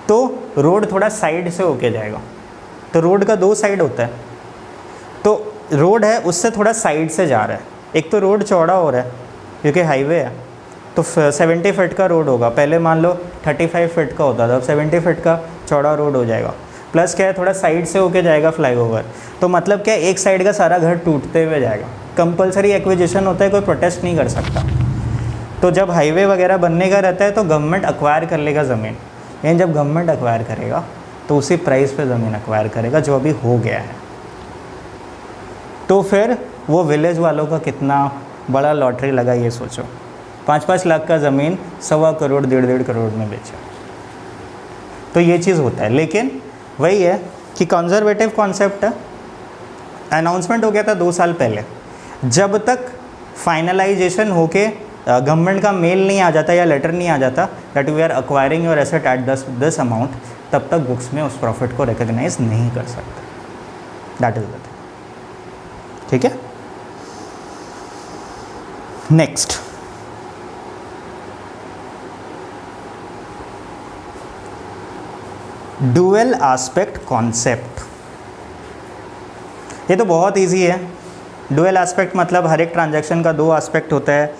तो रोड थोड़ा साइड से होके जाएगा। तो रोड का 2 साइड होता है, तो रोड है उससे थोड़ा साइड से जा रहा है। एक तो रोड चौड़ा हो रहा है क्योंकि हाईवे है, तो 70 फीट का रोड होगा, पहले मान लो 35 फीट का होता था, अब 70 फीट का चौड़ा रोड हो जाएगा। प्लस क्या है, थोड़ा साइड से होके जाएगा फ्लाईओवर, तो मतलब क्या, एक साइड का सारा घर टूटते हुए जाएगा। कंपलसरी एक्विजिशन होता है, कोई प्रोटेस्ट नहीं कर सकता। तो जब हाईवे वगैरह बनने का रहता है तो गवर्नमेंट एक्वायर कर लेगा ज़मीन, यानी जब गवर्नमेंट एक्वायर करेगा तो उसी प्राइस पे ज़मीन एक्वायर करेगा, जो अभी हो गया है। तो फिर वो विलेज वालों का कितना बड़ा लॉटरी लगा, ये सोचो। 5-5 लाख का ज़मीन 1.25 करोड़ 1.5 करोड़ में बेचा। तो ये चीज़ होता है, लेकिन वही है कि कंजर्वेटिव कॉन्सेप्ट है। अनाउंसमेंट हो गया था 2 साल पहले, जब तक फाइनलाइजेशन होके गवर्नमेंट का मेल नहीं आ जाता या लेटर नहीं आ जाता that we are acquiring your asset at this amount, तब तक बुक्स में उस प्रॉफिट को रिकॉग्नाइज नहीं कर सकते। दैट इज द थिंग, ठीक है। Next, dual aspect concept. ये तो बहुत इजी है। डुअल एस्पेक्ट मतलब हर एक ट्रांजैक्शन का 2 एस्पेक्ट होता है,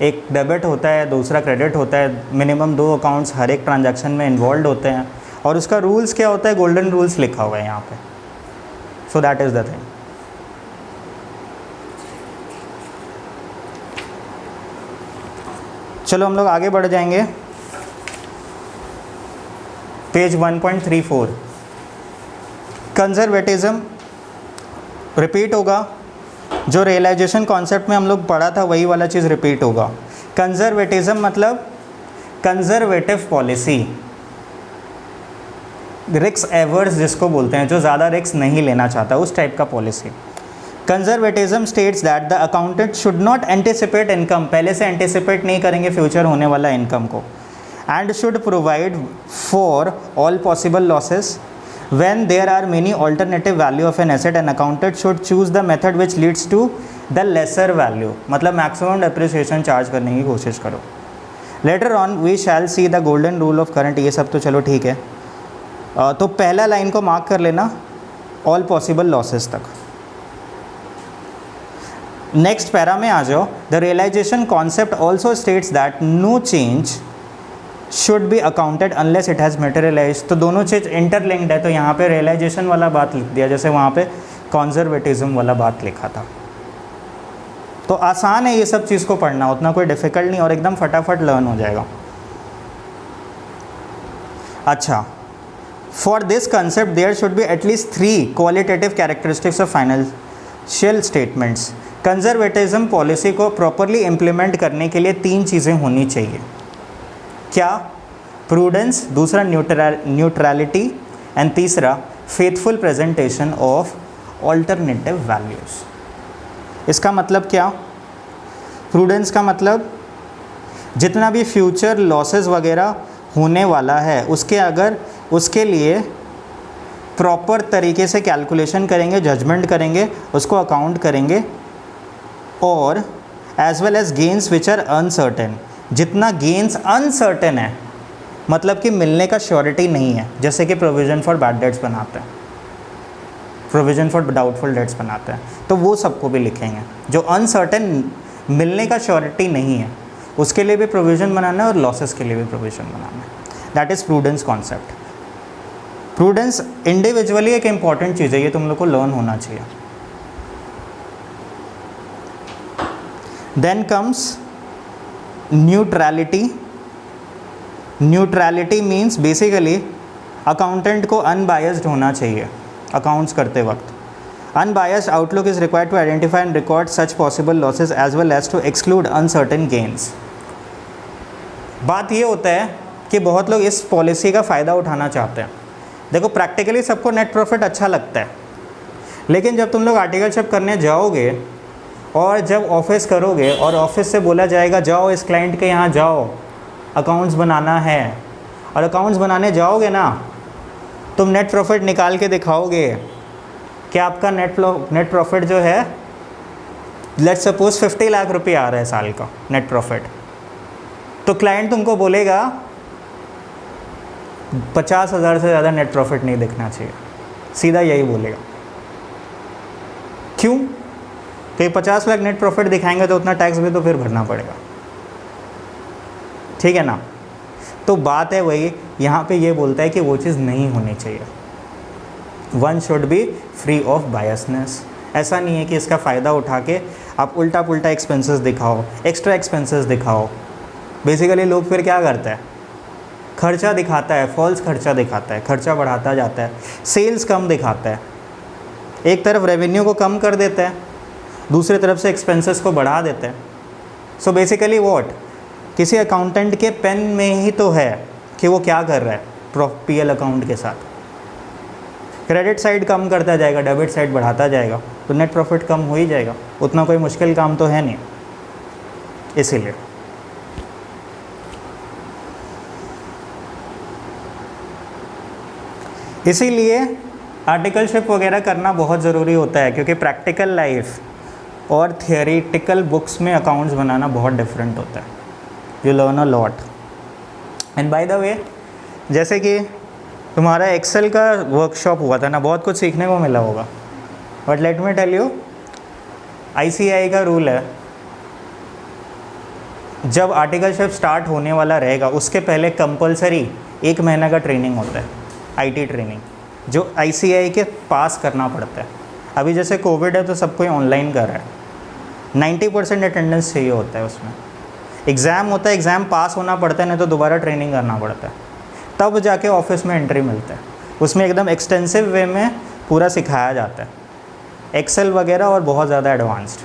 एक डेबिट होता है, दूसरा क्रेडिट होता है। मिनिमम 2 अकाउंट्स हर एक ट्रांजैक्शन में इन्वॉल्व होते हैं, और उसका रूल्स क्या होता है, गोल्डन रूल्स लिखा हुआ है यहाँ पे। सो दैट इज़ द थिंग। चलो हम लोग आगे बढ़ जाएंगे। पेज 1.34, कंजर्वेटिज्म रिपीट होगा। जो रियलाइजेशन कॉन्सेप्ट में हम लोग पढ़ा था वही वाला चीज़ रिपीट होगा। कंजर्वेटिज्म मतलब कंजर्वेटिव पॉलिसी, रिस्क एवर्स जिसको बोलते हैं, जो ज़्यादा रिस्क नहीं लेना चाहता, उस टाइप का policy. Conservatism states that the accountant should not anticipate income, पहले से एंटिसिपेट नहीं करेंगे फ्यूचर होने वाला इनकम को, and should provide for all possible losses. When there are many alternative value of an asset, an accountant should choose the method which leads to the lesser value, मतलब maximum depreciation charge करने की कोशिश करो। Later on we shall see the golden rule of current, ये सब तो चलो ठीक है। तो पहला लाइन को मार्क कर लेना, all possible losses तक। नेक्स्ट पैरा में आ जाओ। The realization concept also states that no change should be accounted unless it has materialise. तो दोनों चीज़ इंटरलिंक्ड है, तो यहाँ पे रियलाइजेशन वाला बात लिख दिया, जैसे वहाँ पे कंजर्वेटिज्म वाला बात लिखा था। तो आसान है ये सब चीज़ को पढ़ना, उतना कोई डिफ़िकल्ट नहीं, और एकदम फटाफट लर्न हो जाएगा। अच्छा, for this concept there should be at least 3 qualitative characteristics of financial statements. Conservatism policy को प्रॉपरली इम्प्लीमेंट करने के लिए 3 चीज़ें होनी चाहिए। क्या? प्रूडेंस, दूसरा न्यूट्रलिटी, एंड तीसरा faithful presentation of alternative values. इसका मतलब क्या? प्रूडेंस का मतलब जितना भी फ्यूचर लॉसेस वगैरह होने वाला है उसके लिए प्रॉपर तरीके से कैलकुलेशन करेंगे, जजमेंट करेंगे, उसको अकाउंट करेंगे, और as well as gains which are uncertain. जितना गेन्स अनसर्टेन है, मतलब कि मिलने का श्योरिटी नहीं है, जैसे कि प्रोविज़न फॉर बैड डेट्स बनाते हैं, प्रोविज़न फॉर डाउटफुल डेट्स बनाते हैं, तो वो सबको भी लिखेंगे। जो अनसर्टेन, मिलने का श्योरिटी नहीं है, उसके लिए भी प्रोविज़न बनाना है, और लॉसेस के लिए भी प्रोविज़न बनाना है। That is prudence concept. Prudence individually एक इम्पॉर्टेंट चीज़ है, ये तुम लोग को लर्न होना चाहिए। Then comes neutrality. Neutrality means basically accountant को अनबायस्ड होना चाहिए अकाउंट्स करते वक्त। Unbiased outlook is required to identify and record such possible losses as well as to exclude uncertain gains. बात ये होता है कि बहुत लोग इस पॉलिसी का फ़ायदा उठाना चाहते हैं। देखो, प्रैक्टिकली सबको नेट प्रॉफिट अच्छा लगता है, लेकिन जब तुम लोग आर्टिकलशिप करने जाओगे और जब ऑफिस करोगे और ऑफिस से बोला जाएगा जाओ इस क्लाइंट के यहाँ जाओ, अकाउंट्स बनाना है, और अकाउंट्स बनाने जाओगे ना, तुम नेट प्रॉफिट निकाल के दिखाओगे कि आपका नेट प्रॉफिट जो है लेट्स सपोज 50 लाख रुपये आ रहा है साल का नेट प्रॉफिट, तो क्लाइंट तुमको बोलेगा 50,000 से ज़्यादा नेट प्रॉफिट नहीं दिखना चाहिए, सीधा यही बोलेगा। क्यों? तो ये 50 लाख नेट प्रॉफिट दिखाएंगे तो उतना टैक्स भी तो फिर भरना पड़ेगा, ठीक है ना। तो बात है वही, यहाँ पे ये बोलता है कि वो चीज़ नहीं होनी चाहिए। One should be free of biasness. ऐसा नहीं है कि इसका फ़ायदा उठा के आप उल्टा पुल्टा एक्सपेंसेस दिखाओ, एक्स्ट्रा एक्सपेंसेस दिखाओ। बेसिकली लोग फिर क्या करते हैं, खर्चा दिखाता है, फॉल्स खर्चा दिखाता है, खर्चा बढ़ाता जाता है, सेल्स कम दिखाता है, एक तरफ रेवेन्यू को कम कर देता है, दूसरी तरफ से एक्सपेंसेस को बढ़ा देते हैं। सो बेसिकली व्हाट, किसी अकाउंटेंट के पेन में ही तो है कि वो क्या कर रहा है पीएल अकाउंट के साथ। क्रेडिट साइड कम करता जाएगा, डेबिट साइड बढ़ाता जाएगा, तो नेट प्रॉफिट कम हो ही जाएगा। उतना कोई मुश्किल काम तो है नहीं, इसीलिए। इसीलिए आर्टिकलशिप वगैरह करना बहुत ज़रूरी होता है, क्योंकि प्रैक्टिकल लाइफ और थियोरेटिकल बुक्स में अकाउंट्स बनाना बहुत डिफरेंट होता है। You learn a lot. And by the way, जैसे कि तुम्हारा एक्सेल का वर्कशॉप हुआ था ना, बहुत कुछ सीखने को मिला होगा। But let me tell you, ICAI का रूल है, जब आर्टिकलशिप स्टार्ट होने वाला रहेगा उसके पहले कंपलसरी 1 महीना का ट्रेनिंग होता है, IT ट्रेनिंग, जो ICAI के पास करना पड़ता है। अभी जैसे कोविड है तो सब कोई ऑनलाइन कर रहा है, 90% अटेंडेंस चाहिए होता है उसमें। एग्ज़ाम होता है, एग्ज़ाम पास होना पड़ता है, नहीं तो दोबारा ट्रेनिंग करना पड़ता है, तब जाके ऑफिस में एंट्री मिलता है। उसमें एकदम एक्सटेंसिव वे में पूरा सिखाया जाता है, एक्सेल वगैरह, और बहुत ज़्यादा एडवांस्ड।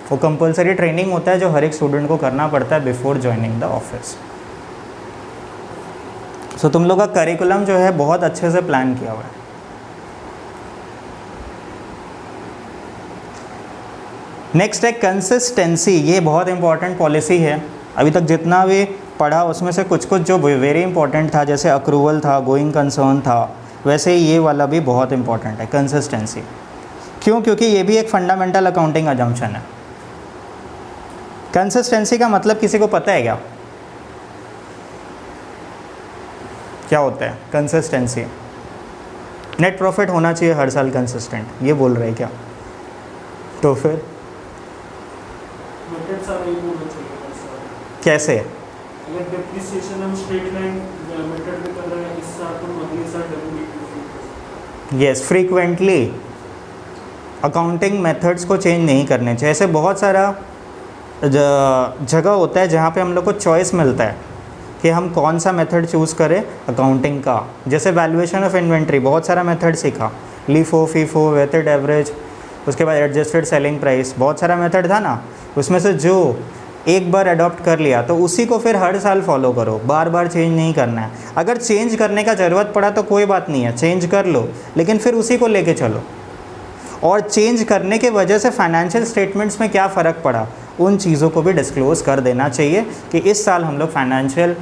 वो कंपलसरी ट्रेनिंग होता है जो हर एक स्टूडेंट को करना पड़ता है बिफोर ज्वाइनिंग द ऑफिस। सो तुम लोग का करिकुलम जो है बहुत अच्छे से प्लान किया हुआ है। नेक्स्ट है कंसिस्टेंसी। ये बहुत इंपॉर्टेंट पॉलिसी है। अभी तक जितना भी पढ़ा उसमें से कुछ कुछ जो वेरी इंपॉर्टेंट था, जैसे अक्रूवल था, गोइंग कंसर्न था, वैसे ही ये वाला भी बहुत इंपॉर्टेंट है, कंसिस्टेंसी। क्यों? क्योंकि ये भी एक फंडामेंटल अकाउंटिंग अजम्पशन है। कंसिस्टेंसी का मतलब किसी को पता है क्या? क्या होता है कंसिस्टेंसी? नेट प्रॉफिट होना चाहिए हर साल कंसिस्टेंट, ये बोल रहे हैं क्या? तो फिर कैसे? अगर डेप्रिसिएशन हम स्ट्रेट लाइन मेथड में कर रहे हैं इस साल, तो अगले साल double. Yes, frequently accounting methods को चेंज नहीं करने चाहिए। ऐसे बहुत सारा जगह होता है जहाँ पे हम लोग को चॉइस मिलता है कि हम कौन सा मेथड चूज़ करें अकाउंटिंग का। जैसे वैल्यूएशन ऑफ इन्वेंट्री, बहुत सारा मेथड सीखा, लीफो, फीफो, वेटेड एवरेज, उसके बाद एडजस्टेड सेलिंग प्राइस, बहुत सारा मेथड था ना। उसमें से जो एक बार अडॉप्ट कर लिया तो उसी को फिर हर साल फॉलो करो, बार बार चेंज नहीं करना है। अगर चेंज करने का ज़रूरत पड़ा तो कोई बात नहीं है, चेंज कर लो, लेकिन फिर उसी को लेके चलो। और चेंज करने के वजह से फाइनेंशियल स्टेटमेंट्स में क्या फ़र्क पड़ा, उन चीज़ों को भी डिस्क्लोज़ कर देना चाहिए कि इस साल हम लोग फाइनेंशियल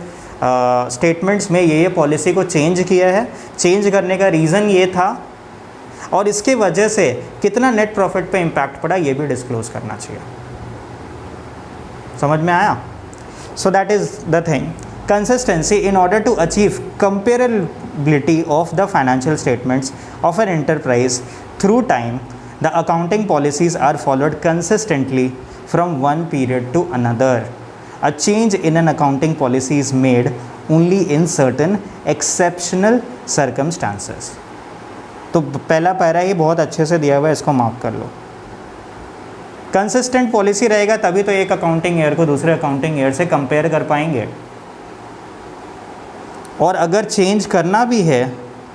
स्टेटमेंट्स में ये पॉलिसी को चेंज किया है, चेंज करने का रीज़न ये था, और इसके वजह से कितना नेट प्रॉफिट पे इम्पैक्ट पड़ा ये भी डिस्क्लोज़ करना चाहिए। समझ में आया? So that is the thing, consistency in order to achieve comparability of the financial statements of an enterprise through time, the accounting policies are followed consistently from one period to another. A change in an accounting policy is made only in certain exceptional circumstances. तो पहला para ही बहुत अच्छे से दिया हुआ है, इसको mark कर लो। कंसिस्टेंट पॉलिसी रहेगा तभी तो एक अकाउंटिंग ईयर को दूसरे अकाउंटिंग ईयर से कंपेयर कर पाएंगे। और अगर चेंज करना भी है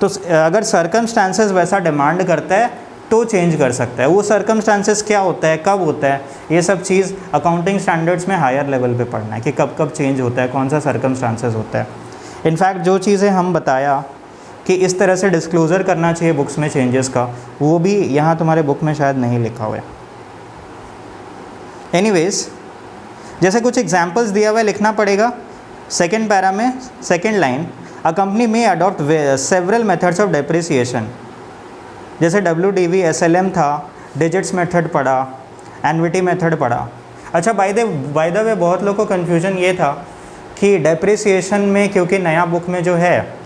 तो अगर सर्कमस्टांसेस वैसा डिमांड करता है तो चेंज कर सकता है। वो सर्कमस्टांसेस क्या होता है, कब होता है, ये सब चीज़ अकाउंटिंग स्टैंडर्ड्स में हायर लेवल पे पढ़ना है कि कब कब चेंज होता है, कौन सा सर्कमस्टांसेस होता है। इनफैक्ट जो चीज़ें हम बताया कि इस तरह से डिस्क्लोज़र करना चाहिए बुक्स में चेंजेस का, वो भी यहाँ तुम्हारे बुक में शायद नहीं लिखा हुआ है। एनीवेज, जैसे कुछ एग्जांपल्स दिया हुआ है, लिखना पड़ेगा। सेकेंड पैरा में सेकेंड लाइन, अ कंपनी में adopt several methods of depreciation जैसे WDV SLM था, डिजिट्स मेथड पढ़ा, एनविटी मेथड पढ़ा। अच्छा बाय द वे बहुत लोगों को कन्फ्यूजन ये था कि डेप्रिसिएशन में, क्योंकि नया बुक में जो है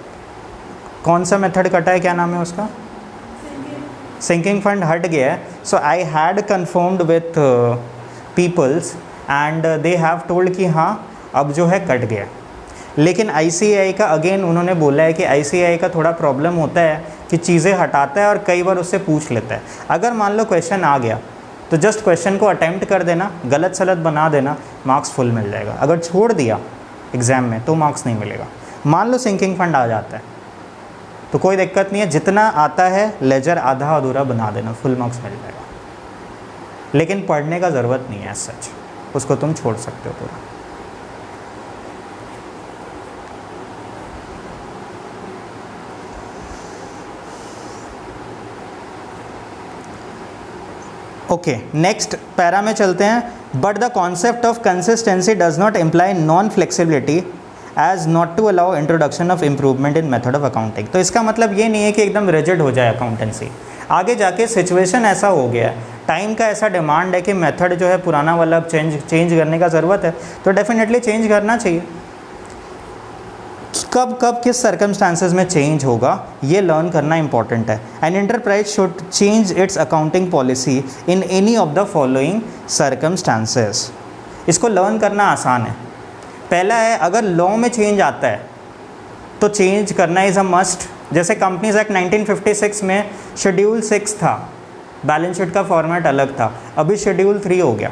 कौन सा मेथड कटा है, क्या नाम है उसका, सिंकिंग फंड हट गया है। So I had confirmed with peoples and they have told कि हाँ अब जो है कट गया। लेकिन ICAI का अगेन उन्होंने बोला है कि ICAI का थोड़ा प्रॉब्लम होता है कि चीज़ें हटाता है और कई बार उससे पूछ लेता है। अगर मान लो क्वेश्चन आ गया तो जस्ट क्वेश्चन को अटेम्प्ट कर देना, गलत सलत बना देना, मार्क्स फुल मिल जाएगा। अगर छोड़ दिया एग्ज़ाम में तो मार्क्स नहीं मिलेगा। मान लो सिंकिंग फंड आ जाता है तो कोई दिक्कत नहीं है, जितना आता है लेजर आधा अधूरा बना देना, फुल मार्क्स मिल जाएगा। लेकिन पढ़ने का ज़रूरत नहीं है सच, उसको तुम छोड़ सकते हो पूरा। ओके नेक्स्ट पैरा में चलते हैं। But the concept of consistency does not imply non flexibility as not to allow introduction of improvement in method of accounting. तो इसका मतलब ये नहीं है कि एकदम रिजिड हो जाए अकाउंटेंसी। आगे जाके सिचुएशन ऐसा हो गया है, टाइम का ऐसा डिमांड है कि मेथड जो है पुराना वाला अब चेंज करने का ज़रूरत है, तो डेफिनेटली चेंज करना चाहिए। कब किस सर्कमस्टांसेस में चेंज होगा ये लर्न करना इंपॉर्टेंट है। An enterprise should change it's accounting policy in any of the following circumstances. इसको लर्न करना आसान है। पहला है, अगर लॉ में चेंज आता है तो चेंज करना इज़ अ मस्ट। जैसे कंपनीज एक्ट 1956 में शेड्यूल 6 था, बैलेंस शीट का फॉर्मेट अलग था, अभी शेड्यूल 3 हो गया।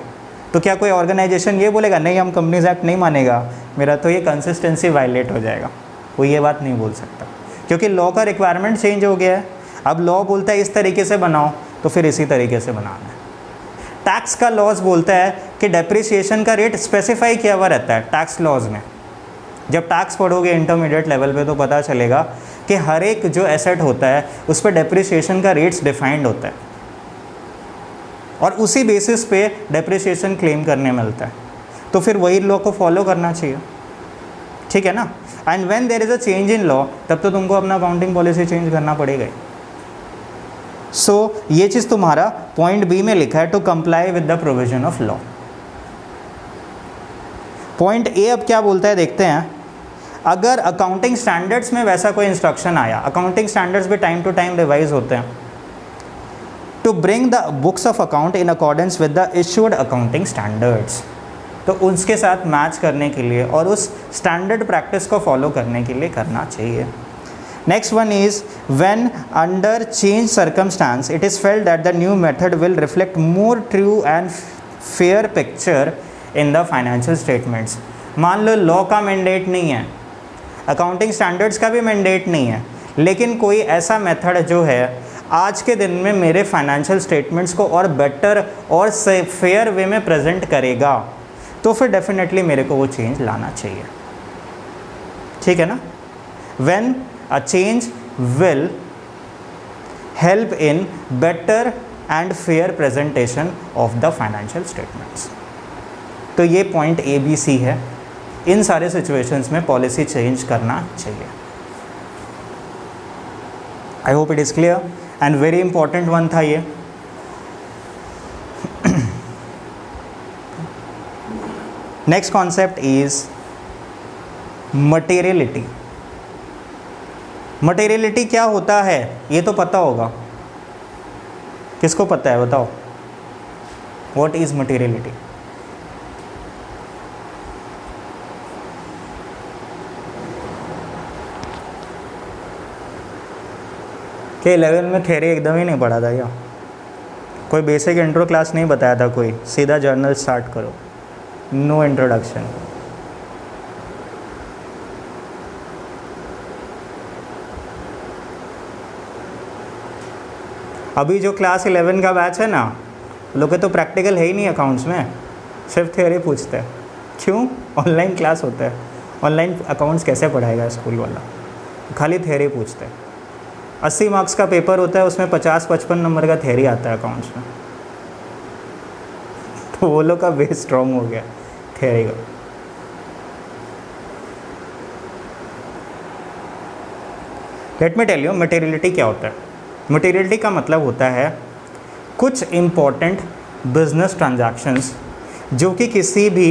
तो क्या कोई ऑर्गेनाइजेशन ये बोलेगा नहीं हम कंपनीज एक्ट नहीं मानेगा मेरा, तो ये कंसिस्टेंसी वायलेट हो जाएगा। वो ये बात नहीं बोल सकता, क्योंकि लॉ का रिक्वायरमेंट चेंज हो गया है। अब लॉ बोलता है इस तरीके से बनाओ तो फिर इसी तरीके से बनाना है। टैक्स का लॉज बोलता है कि डेप्रिसिएशन का रेट स्पेसिफाई किया हुआ रहता है टैक्स लॉज में। जब टैक्स पढ़ोगे इंटरमीडिएट लेवल पे तो पता चलेगा कि हर एक जो एसेट होता है उस पर डेप्रिसिएशन का रेट्स डिफाइंड होता है और उसी बेसिस पे डेप्रिसिएशन क्लेम करने मिलता है। तो फिर वही लॉ को फॉलो करना चाहिए, ठीक है ना। And when there is a change in law तब तो तुमको अपना अकाउंटिंग पॉलिसी चेंज करना पड़ेगा ही। सो ये चीज़ तुम्हारा पॉइंट बी में लिखा है, to comply with the provision of law. Point A अब क्या बोलता है देखते हैं। अगर अकाउंटिंग स्टैंडर्ड्स में वैसा कोई इंस्ट्रक्शन आया, अकाउंटिंग स्टैंडर्ड्स भी टाइम टू टाइम रिवाइज होते हैं, to bring the books of account in accordance with the issued accounting standards, तो उसके साथ मैच करने के लिए और उस स्टैंडर्ड प्रैक्टिस को फॉलो करने के लिए करना चाहिए। Next one is when under change circumstance it is felt that the new method will reflect more true and fair picture in the financial statements. मान लो लॉ का मैंडेट नहीं है, अकाउंटिंग स्टैंडर्ड्स का भी मैंडेट नहीं है, लेकिन कोई ऐसा मेथड जो है आज के दिन में मेरे फाइनेंशियल स्टेटमेंट्स को और बेटर और फेयर वे में प्रेजेंट करेगा, तो फिर डेफिनेटली मेरे को वो चेंज लाना चाहिए, ठीक है ना। When a change will help in better and fair presentation of the financial statements. तो ये पॉइंट ABC है, इन सारे सिचुएशंस में पॉलिसी चेंज करना चाहिए। I hope it is clear and very important one था ये। Next concept is materiality. Materiality क्या होता है ये तो पता होगा, किसको पता है बताओ, व्हाट इज मटेरियलिटी? कि 11 में थ्योरी एकदम ही नहीं पढ़ा था क्या? कोई बेसिक इंट्रो क्लास नहीं बताया था कोई, सीधा जर्नल स्टार्ट करो, नो इंट्रोडक्शन। अभी जो क्लास 11 का बैच है ना, लोग तो प्रैक्टिकल है ही नहीं अकाउंट्स में, सिर्फ थ्योरी पूछते हैं। क्यों? ऑनलाइन क्लास होता है, ऑनलाइन अकाउंट्स कैसे पढ़ाएगा स्कूल वाला, खाली थ्योरी पूछते हैं। 80 मार्क्स का पेपर होता है, उसमें 50-55 नंबर का थ्योरी आता है अकाउंट्स में, तो वो लोग का बेस स्ट्रॉन्ग हो गया थ्योरी का। Let me tell you materiality क्या होता है। मटेरियलिटी का मतलब होता है कुछ इम्पॉर्टेंट बिजनेस ट्रांजैक्शंस जो कि किसी भी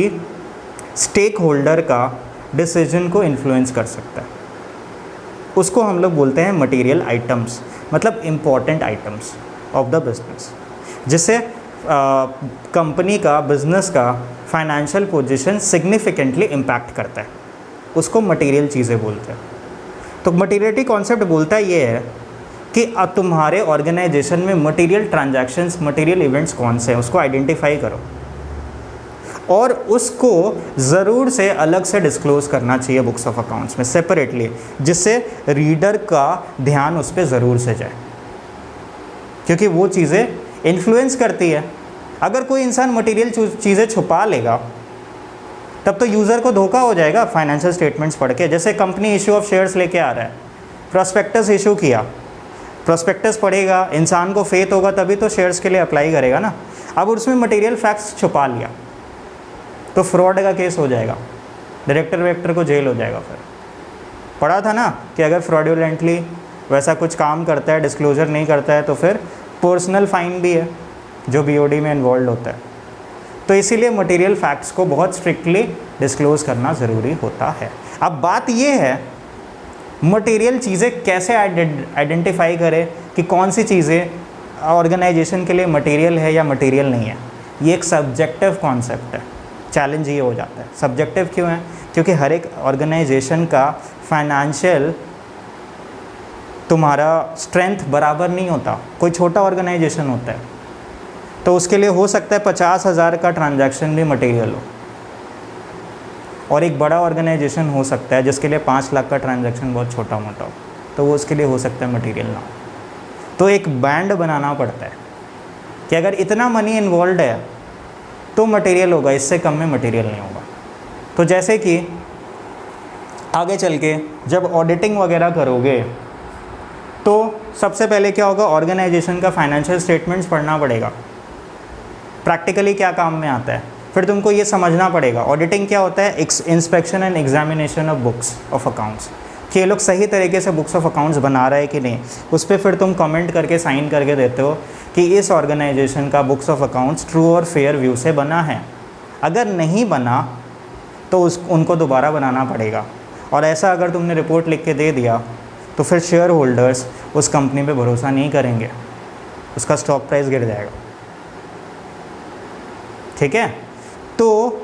स्टेक होल्डर का डिसीजन को इन्फ्लुएंस कर सकता है, उसको हम लोग बोलते हैं मटेरियल आइटम्स, मतलब important items of the business, जिससे कंपनी का, बिजनेस का फाइनेंशियल पोजीशन सिग्निफिकेंटली इम्पैक्ट करता है, उसको मटेरियल चीज़ें बोलते हैं। तो मटेरियलिटी कॉन्सेप्ट बोलता ये है कि अब तुम्हारे ऑर्गेनाइजेशन में मटेरियल ट्रांजैक्शंस, मटेरियल इवेंट्स कौन से हैं, उसको आइडेंटिफाई करो और उसको ज़रूर से अलग से डिस्क्लोज करना चाहिए बुक्स ऑफ अकाउंट्स में सेपरेटली, जिससे रीडर का ध्यान उस पर ज़रूर से जाए, क्योंकि वो चीज़ें इन्फ्लुएंस करती है। अगर कोई इंसान मटेरियल चीज़ें छुपा लेगा तब तो यूज़र को धोखा हो जाएगा फाइनेंशियल स्टेटमेंट्स पढ़ के। जैसे कंपनी इशू ऑफ शेयर्स लेके आ रहा है, प्रोस्पेक्टस इशू किया, प्रोस्पेक्टस पढ़ेगा, इंसान को फेथ होगा तभी तो शेयर्स के लिए अप्लाई करेगा ना। अब उसमें मटेरियल फैक्ट्स छुपा लिया तो फ्रॉड का केस हो जाएगा, डायरेक्टर को जेल हो जाएगा। फिर पढ़ा था ना कि अगर फ्रॉडुलेंटली वैसा कुछ काम करता है, डिस्क्लोजर नहीं करता है, तो फिर पर्सनल फाइन भी है जो बीओडी में इन्वॉल्व होता है। तो इसीलिए मटेरियल फैक्ट्स को बहुत स्ट्रिक्टली डिस्क्लोज करना ज़रूरी होता है। अब बात ये है मटेरियल चीज़ें कैसे आइडेंटिफाई करें कि कौन सी चीज़ें ऑर्गेनाइजेशन के लिए मटेरियल है या मटेरियल नहीं है। ये एक सब्जेक्टिव कॉन्सेप्ट है। चैलेंज ये हो जाता है, सब्जेक्टिव क्यों है? क्योंकि हर एक ऑर्गेनाइजेशन का फाइनेंशियल तुम्हारा स्ट्रेंथ बराबर नहीं होता। कोई छोटा ऑर्गेनाइजेशन होता है तो उसके लिए हो सकता है 50,000 का ट्रांजैक्शन भी मटेरियल हो, और एक बड़ा ऑर्गेनाइजेशन हो सकता है जिसके लिए 5 लाख का ट्रांजैक्शन बहुत छोटा मोटा हो, तो वो उसके लिए हो सकता है मटेरियल ना हो। तो एक बैंड बनाना पड़ता है कि अगर इतना मनी इन्वॉल्व है तो मटेरियल होगा, इससे कम में मटेरियल नहीं होगा। तो जैसे कि आगे चल के जब ऑडिटिंग वगैरह करोगे तो सबसे पहले क्या होगा, ऑर्गेनाइजेशन का फाइनेंशियल स्टेटमेंट्स पढ़ना पड़ेगा। प्रैक्टिकली क्या काम में आता है, फिर तुमको ये समझना पड़ेगा ऑडिटिंग क्या होता है, inspection and examination of books of accounts, कि ये लोग सही तरीके से बुक्स ऑफ अकाउंट्स बना रहे हैं कि नहीं। उस पर फिर तुम कमेंट करके साइन करके देते हो कि इस ऑर्गेनाइजेशन का बुक्स ऑफ अकाउंट्स ट्रू और फेयर व्यू से बना है। अगर नहीं बना तो उनको दोबारा बनाना पड़ेगा, और ऐसा अगर तुमने रिपोर्ट लिख के दे दिया तो फिर शेयर होल्डर्स उस कंपनी पे भरोसा नहीं करेंगे, उसका स्टॉक प्राइस गिर जाएगा। ठीक है, तो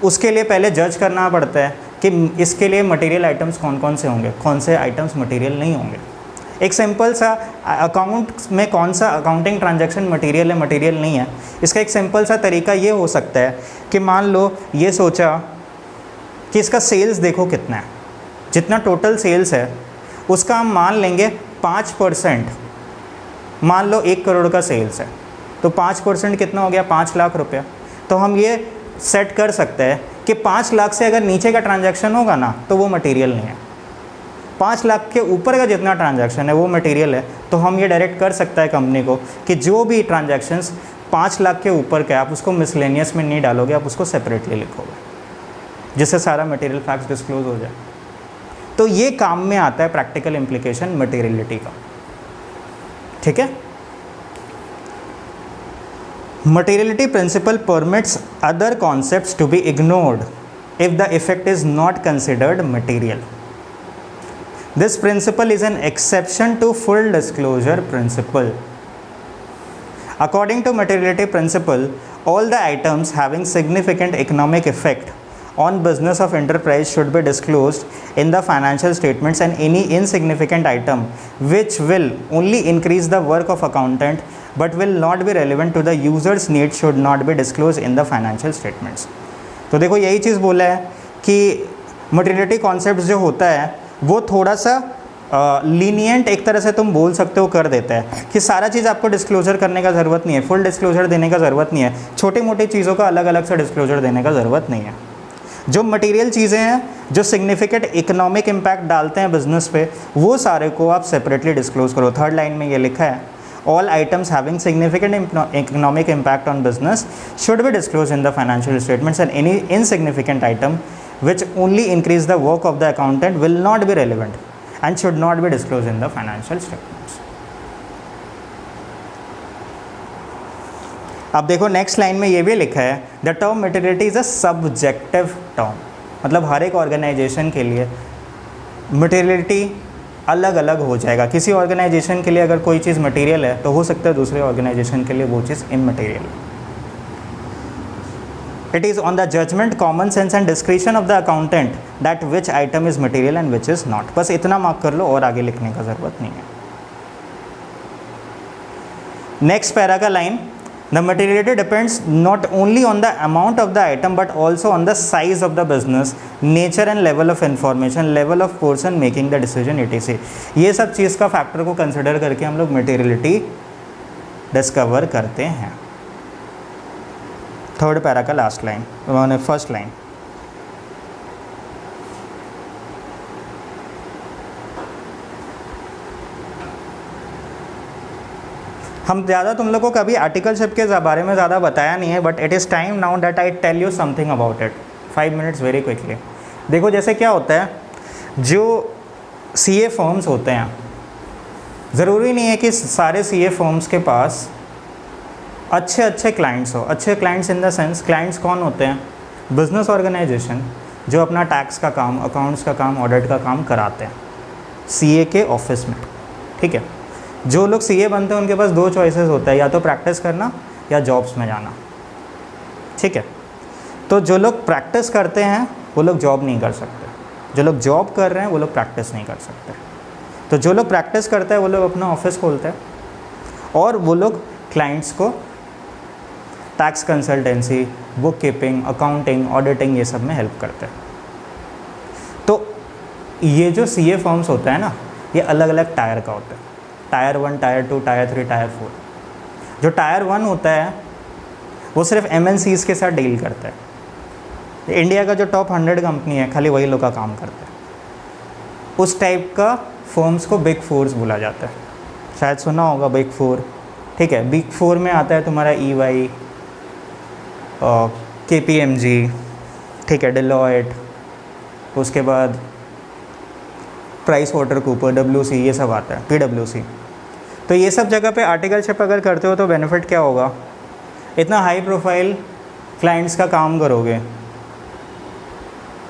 उसके लिए पहले जज करना पड़ता है कि इसके लिए मटेरियल आइटम्स कौन कौन से होंगे, कौन से आइटम्स मटेरियल नहीं होंगे। एक सिंपल सा अकाउंट में कौन सा अकाउंटिंग ट्रांजैक्शन मटेरियल है, मटेरियल नहीं है, इसका एक सिंपल सा तरीका ये हो सकता है कि मान लो ये सोचा कि इसका सेल्स देखो कितना है, जितना टोटल सेल्स है उसका हम मान लेंगे 5%। मान लो 1 करोड़ का सेल्स है तो 5% कितना हो गया, 5 लाख रुपया। तो हम ये सेट कर सकते हैं कि 5 लाख से अगर नीचे का ट्रांजैक्शन होगा ना तो वो मटेरियल नहीं है, 5 लाख के ऊपर का जितना ट्रांजैक्शन है वो मटेरियल है। तो हम ये डायरेक्ट कर सकता है कंपनी को कि जो भी ट्रांजैक्शंस 5 लाख के ऊपर का आप उसको मिसलेनियस में नहीं डालोगे, आप उसको सेपरेटली लिखोगे, जिससे सारा मटेरियल फैक्ट्स डिस्क्लोज हो जाए। तो ये काम में आता है प्रैक्टिकल इम्प्लीकेशन मटेरियलिटी का। ठीक है, materiality principle permits other concepts to be ignored if the effect is not considered material. This principle is an exception to full disclosure principle. According to materiality principle, all the items having significant economic effect on business of enterprise should be disclosed in the financial statements, and any insignificant item which will only increase the work of accountant but will not be relevant to the user's needs should not be disclosed in the financial statements. तो देखो यही चीज़ बोला है कि materiality concept जो होता है वो थोड़ा सा लीनियंट एक तरह से तुम बोल सकते हो कर देता है कि सारा चीज़ आपको डिस्क्लोजर करने का ज़रूरत नहीं है, फुल डिस्क्लोजर देने का ज़रूरत नहीं है, छोटी मोटी चीज़ों का अलग अलग से डिस्क्लोजर देने का ज़रूरत नहीं है। जो मटेरियल चीज़ें हैं जो सिग्निफिकेंट इकोनॉमिक इम्पैक्ट डालते हैं बिजनेस पे, वो सारे को आप सेपरेटली डिस्क्लोज करो। थर्ड लाइन में ये लिखा है, all items having significant economic impact on business should be disclosed in the financial statements, and any insignificant item which only increase the work of the accountant will not be relevant and should not be disclosed in the financial statements. अब देखो next line में ये भी लिखा है the term materiality is a subjective term, मतलब हर एक organisation के लिए मटेरियलिटी अलग अलग हो जाएगा। किसी ऑर्गेनाइजेशन के लिए अगर कोई चीज़ मटेरियल है तो हो सकता है दूसरे ऑर्गेनाइजेशन के लिए वो चीज़ इमटेरियल है। It is on the judgement, common sense and discretion of the accountant that which item is material and which is not. बस इतना मार्क कर लो और आगे लिखने का ज़रूरत नहीं है। नेक्स्ट पैरा का line, the materiality depends not only on the amount of the item but also on the size of the business, nature and level of information, level of person making the decision etc। ये सब चीज़ का factor को consider करके हम लोग materiality discover करते हैं। Third para का लास्ट लाइन, फर्स्ट लाइन, हम ज़्यादा तुम लोग को कभी आर्टिकलशिप के बारे में ज़्यादा बताया नहीं है, but it is time now that I tell you something about it. 5 minutes very quickly. देखो जैसे क्या होता है, जो सीए फर्म्स होते हैं, ज़रूरी नहीं है कि सारे सीए फर्म्स के पास अच्छे अच्छे क्लाइंट्स हो। अच्छे clients in the sense, clients कौन होते हैं? बिजनेस ऑर्गेनाइजेशन जो अपना टैक्स का काम, अकाउंट्स का काम, ऑडिट का काम कराते हैं सीए के ऑफिस में, ठीक है। जो लोग सीए बनते हैं उनके पास 2 चॉइसेस होता है, या तो प्रैक्टिस करना या जॉब्स में जाना, ठीक है। तो जो लोग प्रैक्टिस करते हैं वो लोग जॉब नहीं कर सकते, जो लोग जॉब कर रहे हैं वो लोग प्रैक्टिस नहीं कर सकते। तो जो लोग प्रैक्टिस करते हैं वो लोग अपना ऑफिस खोलते हैं और वो लोग क्लाइंट्स को tax consultancy, book keeping, accounting, auditing ये सब में हेल्प करते हैं। तो ये जो सीए फर्म्स होता है ना, ये अलग अलग टायर का होता है, टायर 1, टायर 2, टायर 3, टायर 4। जो टायर 1 होता है वो सिर्फ एमएनसीज के साथ डील करता है। इंडिया का जो टॉप 100 कंपनी है खाली वही लोग का काम करता है। उस टाइप का फर्म्स को बिग फोर्स बोला जाता है, शायद सुना होगा बिग 4, ठीक है। बिग 4 में आता है तुम्हारा EY, KPMG, ठीक है, डेलॉयट, उसके बाद प्राइस वाटर कूपर, WC, ये सब आता है, PwC। तो ये सब जगह पे आर्टिकलशिप अगर करते हो तो बेनिफिट क्या होगा? इतना हाई प्रोफाइल क्लाइंट्स का काम करोगे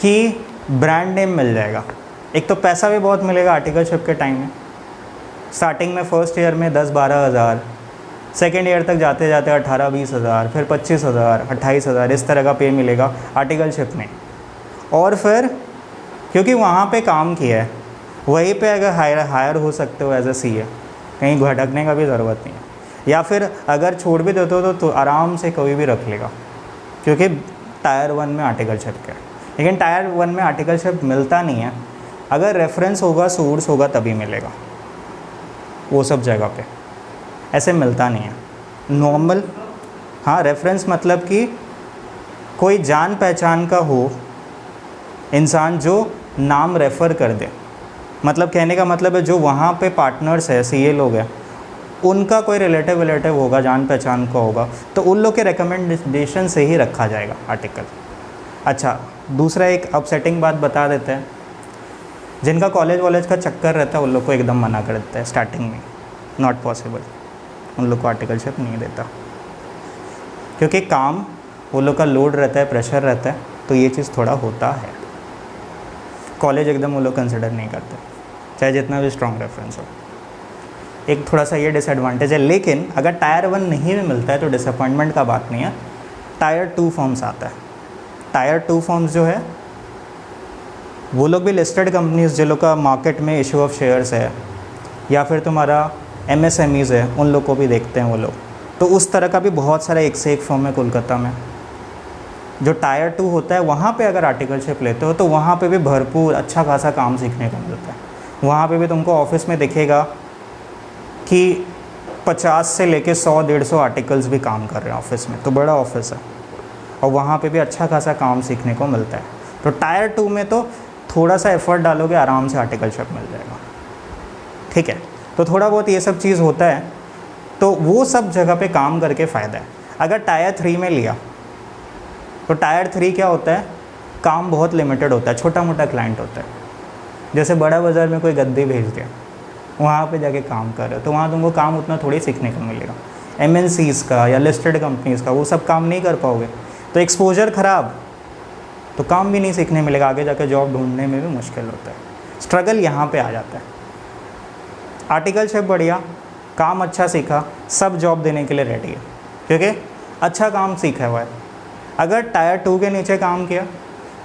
कि ब्रांड नेम मिल जाएगा। एक तो पैसा भी बहुत मिलेगा आर्टिकलशिप के टाइम में। स्टार्टिंग में फर्स्ट ईयर में 10-12 हज़ार, सेकेंड ईयर तक जाते जाते 18-20 हज़ार, फिर 25 हज़ार, 28 हज़ार, इस तरह का पे मिलेगा आर्टिकलशिप में। और फिर क्योंकि वहाँ पे काम किया है, वहीं पे अगर हायर हो सकते हो एज ए सीए, कहीं भटकने का भी ज़रूरत नहीं है। या फिर अगर छोड़ भी देते हो तो आराम से कोई भी रख लेगा, क्योंकि टायर 1 में आर्टिकलशिप क्या है। लेकिन टायर 1 में आर्टिकलशिप मिलता नहीं है, अगर रेफरेंस होगा, सोर्स होगा तभी मिलेगा। वो सब जगह पे ऐसे मिलता नहीं है नॉर्मल। हाँ, रेफरेंस मतलब कि कोई जान पहचान का हो इंसान जो नाम रेफ़र कर दे, मतलब कहने का मतलब है जो वहाँ पे पार्टनर्स है, सीए लोग हैं, उनका कोई रिलेटिव होगा, जान पहचान का होगा, तो उन लोग के रिकमेंडेशन से ही रखा जाएगा आर्टिकल। अच्छा, दूसरा एक अपसेटिंग बात बता देते हैं, जिनका कॉलेज का चक्कर रहता है उन लोग को एकदम मना कर देता है स्टार्टिंग में, नॉट पॉसिबल, उन लोग को आर्टिकलशिप नहीं देता, क्योंकि काम वो लोग का लोड रहता है, प्रेशर रहता है, तो ये चीज़ थोड़ा होता है। कॉलेज एकदम वो लोग कंसिडर नहीं करते, चाहे जितना भी स्ट्रॉन्ग रेफरेंस हो। एक थोड़ा सा ये डिसएडवांटेज है। लेकिन अगर टायर 1 नहीं भी मिलता है तो डिसअपॉइंटमेंट का बात नहीं है। टायर 2 फॉर्म्स आता है। टायर 2 फॉर्म्स जो है वो लोग भी लिस्टेड कंपनीज जो लोग का मार्केट में इशू ऑफ शेयर्स है, या फिर तुम्हारा MSMEs है, उन लोग को भी देखते हैं वो लोग। तो उस तरह का भी बहुत सारा एक से एक फॉर्म है कोलकाता में। जो टायर 2 होता है वहाँ पे अगर आर्टिकलशिप लेते हो तो वहाँ पे भी भरपूर अच्छा खासा काम सीखने को मिलता है। वहाँ पे भी तुमको ऑफिस में दिखेगा कि 50 से लेके 100-150 आर्टिकल्स भी काम कर रहे हैं ऑफिस में, तो बड़ा ऑफिस है और वहाँ पे भी अच्छा खासा काम सीखने को मिलता है। तो टायर 2 में तो थोड़ा सा एफर्ट डालोगे आराम से आर्टिकलशिप मिल जाएगा, ठीक है। तो थोड़ा बहुत ये सब चीज़ होता है, तो वो सब जगह पे काम करके फ़ायदा है। अगर टायर 3 में लिया तो टायर 3 क्या होता है, काम बहुत लिमिटेड होता है, छोटा मोटा क्लाइंट होता है। जैसे बड़ा बाज़ार में कोई गद्दी भेज दिया, वहाँ पे जाके काम कर रहे हो, तो वहाँ तुमको काम उतना थोड़ी सीखने को मिलेगा। MNCs का या लिस्टेड कंपनीज़ का, वो सब काम नहीं कर पाओगे तो एक्सपोजर ख़राब, तो काम भी नहीं सीखने मिलेगा, आगे जाकर जॉब ढूंढने में भी मुश्किल होता है। स्ट्रगल यहाँ पे आ जाता है। आर्टिकलशिप बढ़िया, काम अच्छा सीखा, सब जॉब देने के लिए रेडी है क्योंकि अच्छा काम सीखा हुआ है। अगर टायर 2 के नीचे काम किया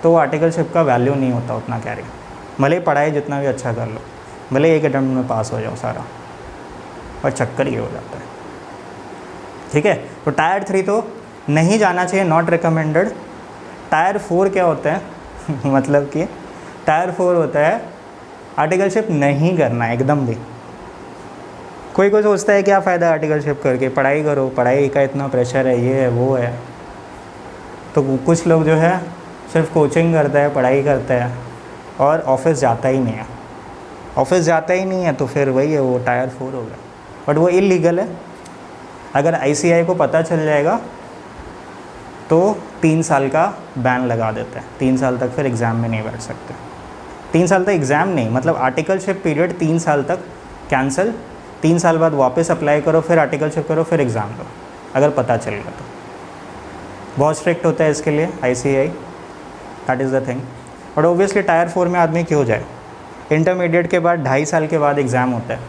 तो वो आर्टिकलशिप का वैल्यू नहीं होता उतना कैरियर, भले ही पढ़ाई जितना भी अच्छा कर लो, भले एक अटेम्प्ट में पास हो जाओ सारा, और चक्कर ये हो जाता है। ठीक है, तो टायर 3 तो नहीं जाना चाहिए, नॉट रिकमेंडेड। टायर 4 क्या होता है मतलब कि टायर 4 होता है आर्टिकलशिप नहीं करना है एकदम भी। कोई सोचता है क्या फ़ायदा आर्टिकलशिप करके, पढ़ाई करो, पढ़ाई का इतना प्रेशर है, ये है वो है। तो कुछ लोग जो है सिर्फ कोचिंग करता है, पढ़ाई करता है और ऑफिस जाता ही नहीं है। ऑफिस जाता ही नहीं है तो फिर वही है, वो टायर 4 हो गया, बट वो इलीगल है। अगर ICAI को पता चल जाएगा तो 3 साल का बैन लगा देता है, 3 साल तक फिर एग्ज़ाम में नहीं बैठ सकते। 3 साल तक एग्ज़ाम नहीं, मतलब आर्टिकलशिप पीरियड 3 साल तक कैंसिल, 3 साल बाद वापस अप्लाई करो, फिर आर्टिकलशिप करो, फिर एग्ज़ाम दो, अगर पता चल गया तो। बहुत स्ट्रिक्ट होता है इसके लिए ICAI, that is the thing. और ओबियसली टायर 4 में आदमी क्यों जाए, इंटरमीडिएट के बाद 2.5 साल के बाद एग्ज़ाम होता है,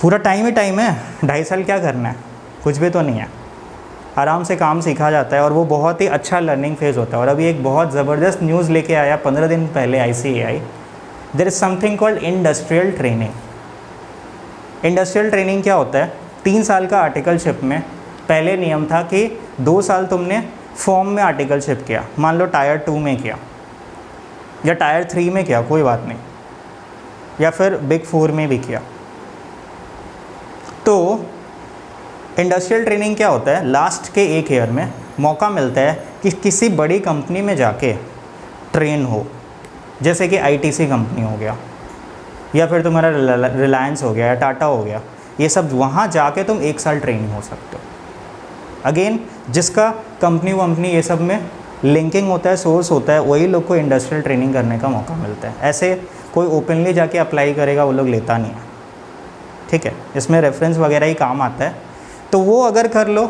पूरा टाइम ही टाइम है, 2.5 साल क्या करना है, कुछ भी तो नहीं है, आराम से काम सीखा जाता है और वो बहुत ही अच्छा लर्निंग फेज़ होता है। और अभी एक बहुत ज़बरदस्त न्यूज़ लेके आया 15 दिन पहले ICAI, there is something called industrial training. Industrial training क्या होता है, 3 साल का आर्टिकलशिप में पहले नियम था कि 2 साल तुमने फॉर्म में आर्टिकलशिप किया, मान लो टायर 2 में किया या टायर 3 में किया, कोई बात नहीं, या फिर बिग 4 में भी किया। तो इंडस्ट्रियल ट्रेनिंग क्या होता है, लास्ट के 1 ईयर में मौका मिलता है कि किसी बड़ी कंपनी में जाके ट्रेन हो, जैसे कि ITC कंपनी हो गया या फिर तुम्हारा रिलायंस हो गया या टाटा हो गया, ये सब वहाँ जाके तुम 1 साल ट्रेनिंग हो सकते हो। अगेन जिसका कंपनी ये सब में लिंकिंग होता है, सोर्स होता है, वही लोग को इंडस्ट्रियल ट्रेनिंग करने का मौका मिलता है। ऐसे कोई ओपनली जाके अप्लाई करेगा वो लोग लेता नहीं है। ठीक है, इसमें रेफरेंस वगैरह ही काम आता है, तो वो अगर कर लो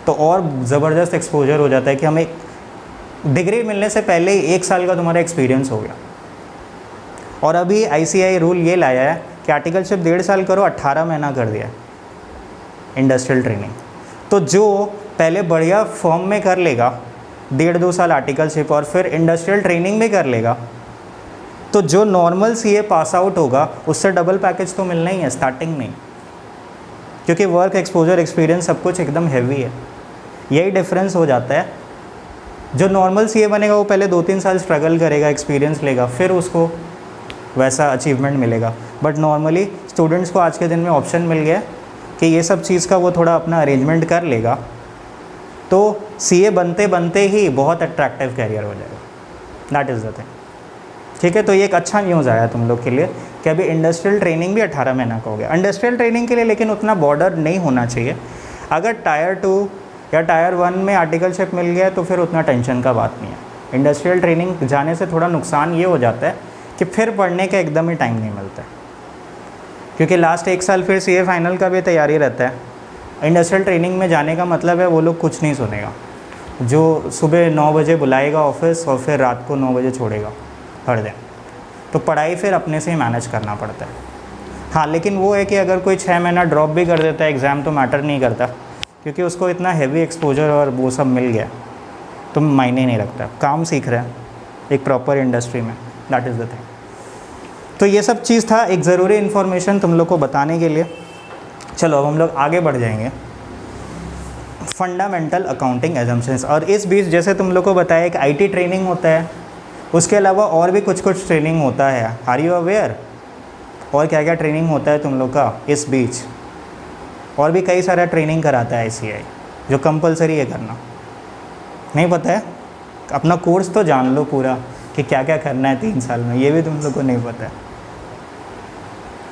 तो और ज़बरदस्त एक्सपोजर हो जाता है कि हमें डिग्री मिलने से पहले ही 1 साल का तुम्हारा एक्सपीरियंस हो गया। और अभी ICAI रूल ये लाया है कि आर्टिकलशिप 1.5 साल करो, 18 महीना कर दिया इंडस्ट्रियल ट्रेनिंग। तो जो पहले बढ़िया फॉर्म में कर लेगा 1.5-2 साल आर्टिकलशिप और फिर इंडस्ट्रियल ट्रेनिंग में कर लेगा, तो जो नॉर्मल CA पास आउट होगा उससे डबल पैकेज तो मिलना ही है स्टार्टिंग में, क्योंकि वर्क एक्सपोजर एक्सपीरियंस सब कुछ एकदम हैवी है। यही डिफरेंस हो जाता है। जो नॉर्मल CA बनेगा वो पहले 2-3 साल स्ट्रगल करेगा, एक्सपीरियंस लेगा, फिर उसको वैसा अचीवमेंट मिलेगा। बट नॉर्मली स्टूडेंट्स को आज के दिन में ऑप्शन मिल गया कि ये सब चीज़ का वो थोड़ा अपना अरेंजमेंट कर लेगा, तो CA बनते बनते ही बहुत अट्रैक्टिव कैरियर हो जाएगा। That is the thing. ठीक है, तो ये एक अच्छा न्यूज़ आया तुम लोग के लिए कि अभी इंडस्ट्रियल ट्रेनिंग भी 18 महीना का हो गया इंडस्ट्रियल ट्रेनिंग के लिए, लेकिन उतना बॉर्डर नहीं होना चाहिए। अगर टायर 2 या टायर 1 में आर्टिकलशिप मिल गया तो फिर उतना टेंशन का बात नहीं है। इंडस्ट्रियल ट्रेनिंग जाने से थोड़ा नुकसान ये हो जाता है कि फिर पढ़ने का एकदम ही टाइम नहीं मिलता है, क्योंकि लास्ट 1 साल फिर CA फाइनल का भी तैयारी रहता है। इंडस्ट्रियल ट्रेनिंग में जाने का मतलब है वो लोग कुछ नहीं सुनेगा, जो सुबह 9 बजे बुलाएगा ऑफिस और फिर रात को 9 बजे छोड़ेगा हर दिन। तो पढ़ाई फिर अपने से ही मैनेज करना पड़ता है। हाँ, लेकिन वो है कि अगर कोई 6 महीना ड्रॉप भी कर देता है एग्ज़ाम तो मैटर नहीं करता, क्योंकि उसको इतना हैवी एक्सपोजर और वो सब मिल गया तो मायने नहीं रखता, काम सीख रहे हैं एक प्रॉपर इंडस्ट्री में। That is the thing. तो ये सब चीज़ था, एक ज़रूरी इन्फॉर्मेशन तुम लोग को बताने के लिए। चलो अब हम लोग आगे बढ़ जाएंगे, फंडामेंटल अकाउंटिंग एजम्पशंस। और इस बीच जैसे तुम लोग को बताया एक IT ट्रेनिंग होता है, उसके अलावा और भी कुछ ट्रेनिंग होता है। Are you aware? और क्या क्या ट्रेनिंग होता है तुम लोग का इस बीच? और भी कई सारा ट्रेनिंग कराता है ICAI जो कंपलसरी है करना। नहीं पता है? अपना कोर्स तो जान लो पूरा कि क्या क्या करना है 3 साल में, ये भी तुम लोग को नहीं पता है।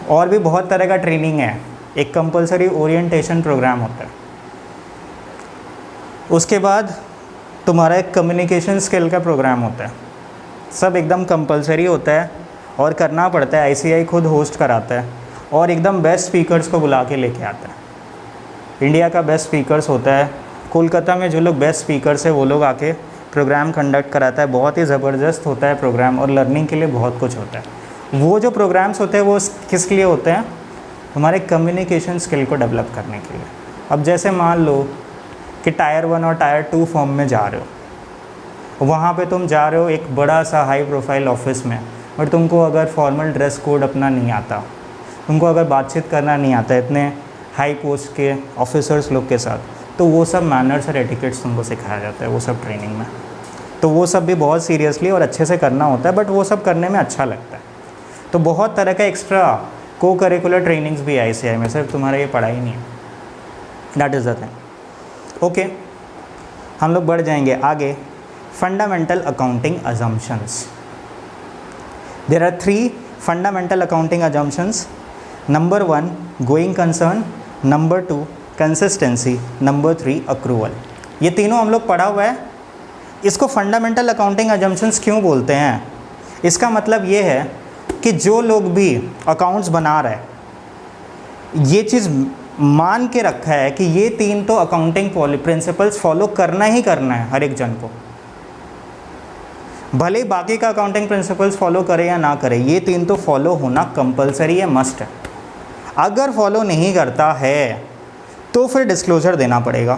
और भी बहुत तरह का ट्रेनिंग है। एक कंपलसरी ओरिएंटेशन प्रोग्राम होता है, उसके बाद तुम्हारा एक कम्युनिकेशन स्किल का प्रोग्राम होता है। सब एकदम कंपलसरी होता है और करना पड़ता है। ICAI खुद होस्ट कराता है और एकदम बेस्ट स्पीकर्स को बुला के लेके आता है। इंडिया का बेस्ट स्पीकर्स होता है, कोलकाता में जो लोग बेस्ट स्पीकर्स है वो लोग आके प्रोग्राम कंडक्ट कराता है। बहुत ही ज़बरदस्त होता है प्रोग्राम, और लर्निंग के लिए बहुत कुछ होता है। वो जो प्रोग्राम्स होते हैं वो किस लिए होते हैं? हमारे कम्युनिकेशन स्किल को डेवलप करने के लिए। अब जैसे मान लो कि टायर 1 और टायर 2 फॉर्म में जा रहे हो, वहाँ पे तुम जा रहे हो एक बड़ा सा हाई प्रोफाइल ऑफिस में, और तुमको अगर फॉर्मल ड्रेस कोड अपना नहीं आता, तुमको अगर बातचीत करना नहीं आता इतने हाई पोस्ट के ऑफिसर्स लोग के साथ, तो वो सब मैनर्स और एटिकेट्स तुमको सिखाया जाता है वो सब ट्रेनिंग में। तो वो सब भी बहुत सीरियसली और अच्छे से करना होता है, बट वो सब करने में अच्छा लगता है। तो बहुत तरह का एक्स्ट्रा को करिकुलर ट्रेनिंग्स भी है ICI में, सिर्फ तुम्हारा ये पढ़ाई नहीं है। That is the thing. Okay, हम लोग बढ़ जाएंगे आगे। Fundamental accounting assumptions. There are 3 fundamental accounting assumptions. Number 1 going concern, number 2 consistency, number 3 accrual. ये तीनों हम लोग पढ़ा हुआ है। इसको फंडामेंटल अकाउंटिंग अजम्पशंस क्यों बोलते हैं? इसका मतलब ये है कि जो लोग भी अकाउंट्स बना रहे हैं, ये चीज़ मान के रखा है कि ये 3 तो अकाउंटिंग प्रिंसिपल्स फॉलो करना ही करना है हर एक जन को, भले ही बाकी का अकाउंटिंग प्रिंसिपल्स फॉलो करे या ना करे, ये 3 तो फॉलो होना कंपलसरी है, मस्ट है। अगर फॉलो नहीं करता है तो फिर डिस्क्लोजर देना पड़ेगा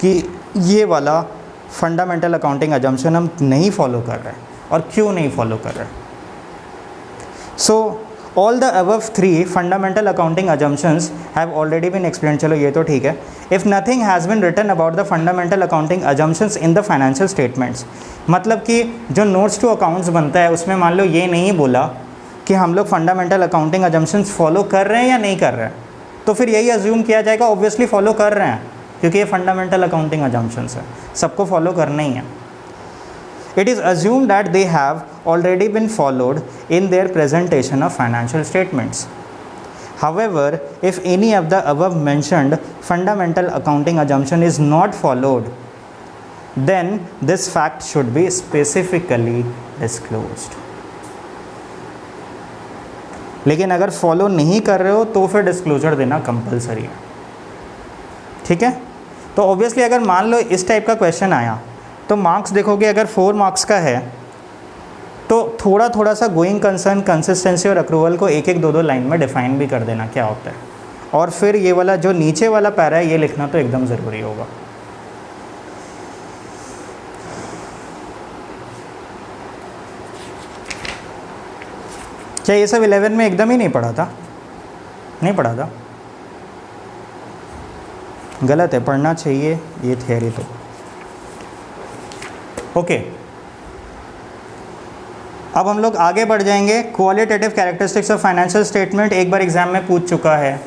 कि ये वाला फंडामेंटल अकाउंटिंग अजम्पशन हम नहीं फॉलो कर रहे हैं और क्यों नहीं फॉलो कर रहे। So all the above 3 fundamental accounting assumptions have already been explain. चलो ये तो ठीक है। If nothing has been written about the fundamental accounting assumptions in the financial statements, मतलब कि जो नोट्स टू अकाउंट्स बनता है उसमें मान लो ये नहीं बोला कि हम लोग फंडामेंटल अकाउंटिंग अजम्पशंस फॉलो कर रहे हैं या नहीं कर रहे हैं, तो फिर यही अज्यूम किया जाएगा ऑब्वियसली फॉलो कर रहे हैं, क्योंकि ये फंडामेंटल अकाउंटिंग अजम्पशंस है, सबको फॉलो करना ही है। It is assumed that they have already been followed in their presentation of financial statements. However, if any of the above mentioned fundamental accounting assumption is not followed, then this fact should be specifically disclosed. लेकिन अगर follow नहीं कर रहे हो तो फिर disclosure देना compulsory है, ठीक है। तो ऑब्वियसली अगर मान लो इस टाइप का क्वेश्चन आया तो मार्क्स देखोगे, अगर 4 मार्क्स का है तो थोड़ा थोड़ा सा गोइंग कंसर्न, कंसिस्टेंसी और अक्रूवल को 1-1, 2-2 लाइन में डिफाइन भी कर देना क्या होता है, और फिर ये वाला जो नीचे वाला पैरा है ये लिखना तो एकदम ज़रूरी होगा। क्या ये सब 11 में एकदम ही नहीं पढ़ा था? नहीं पढ़ा था, गलत है, पढ़ना चाहिए ये थियरी तो। ओके, अब हम लोग आगे बढ़ जाएंगे। Qualitative characteristics of financial statement एक बार एग्जाम में पूछ चुका है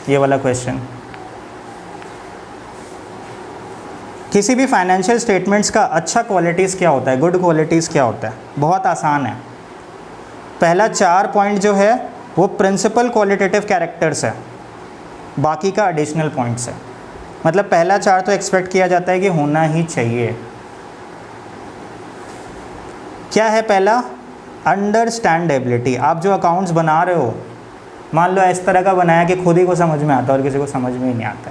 ये वाला क्वेश्चन। किसी भी फाइनेंशियल स्टेटमेंट्स का अच्छा क्वालिटीज़ क्या होता है, गुड क्वालिटीज़ क्या होता है? बहुत आसान है। पहला 4 पॉइंट जो है वो प्रिंसिपल क्वालिटेटिव कैरेक्टर्स है, बाकी का एडिशनल पॉइंट्स है। मतलब पहला 4 तो एक्सपेक्ट किया जाता है कि होना ही चाहिए। क्या है पहला? अंडरस्टैंडेबिलिटी। आप जो अकाउंट्स बना रहे हो, मान लो इस तरह का बनाया कि खुद ही को समझ में आता और किसी को समझ में ही नहीं आता,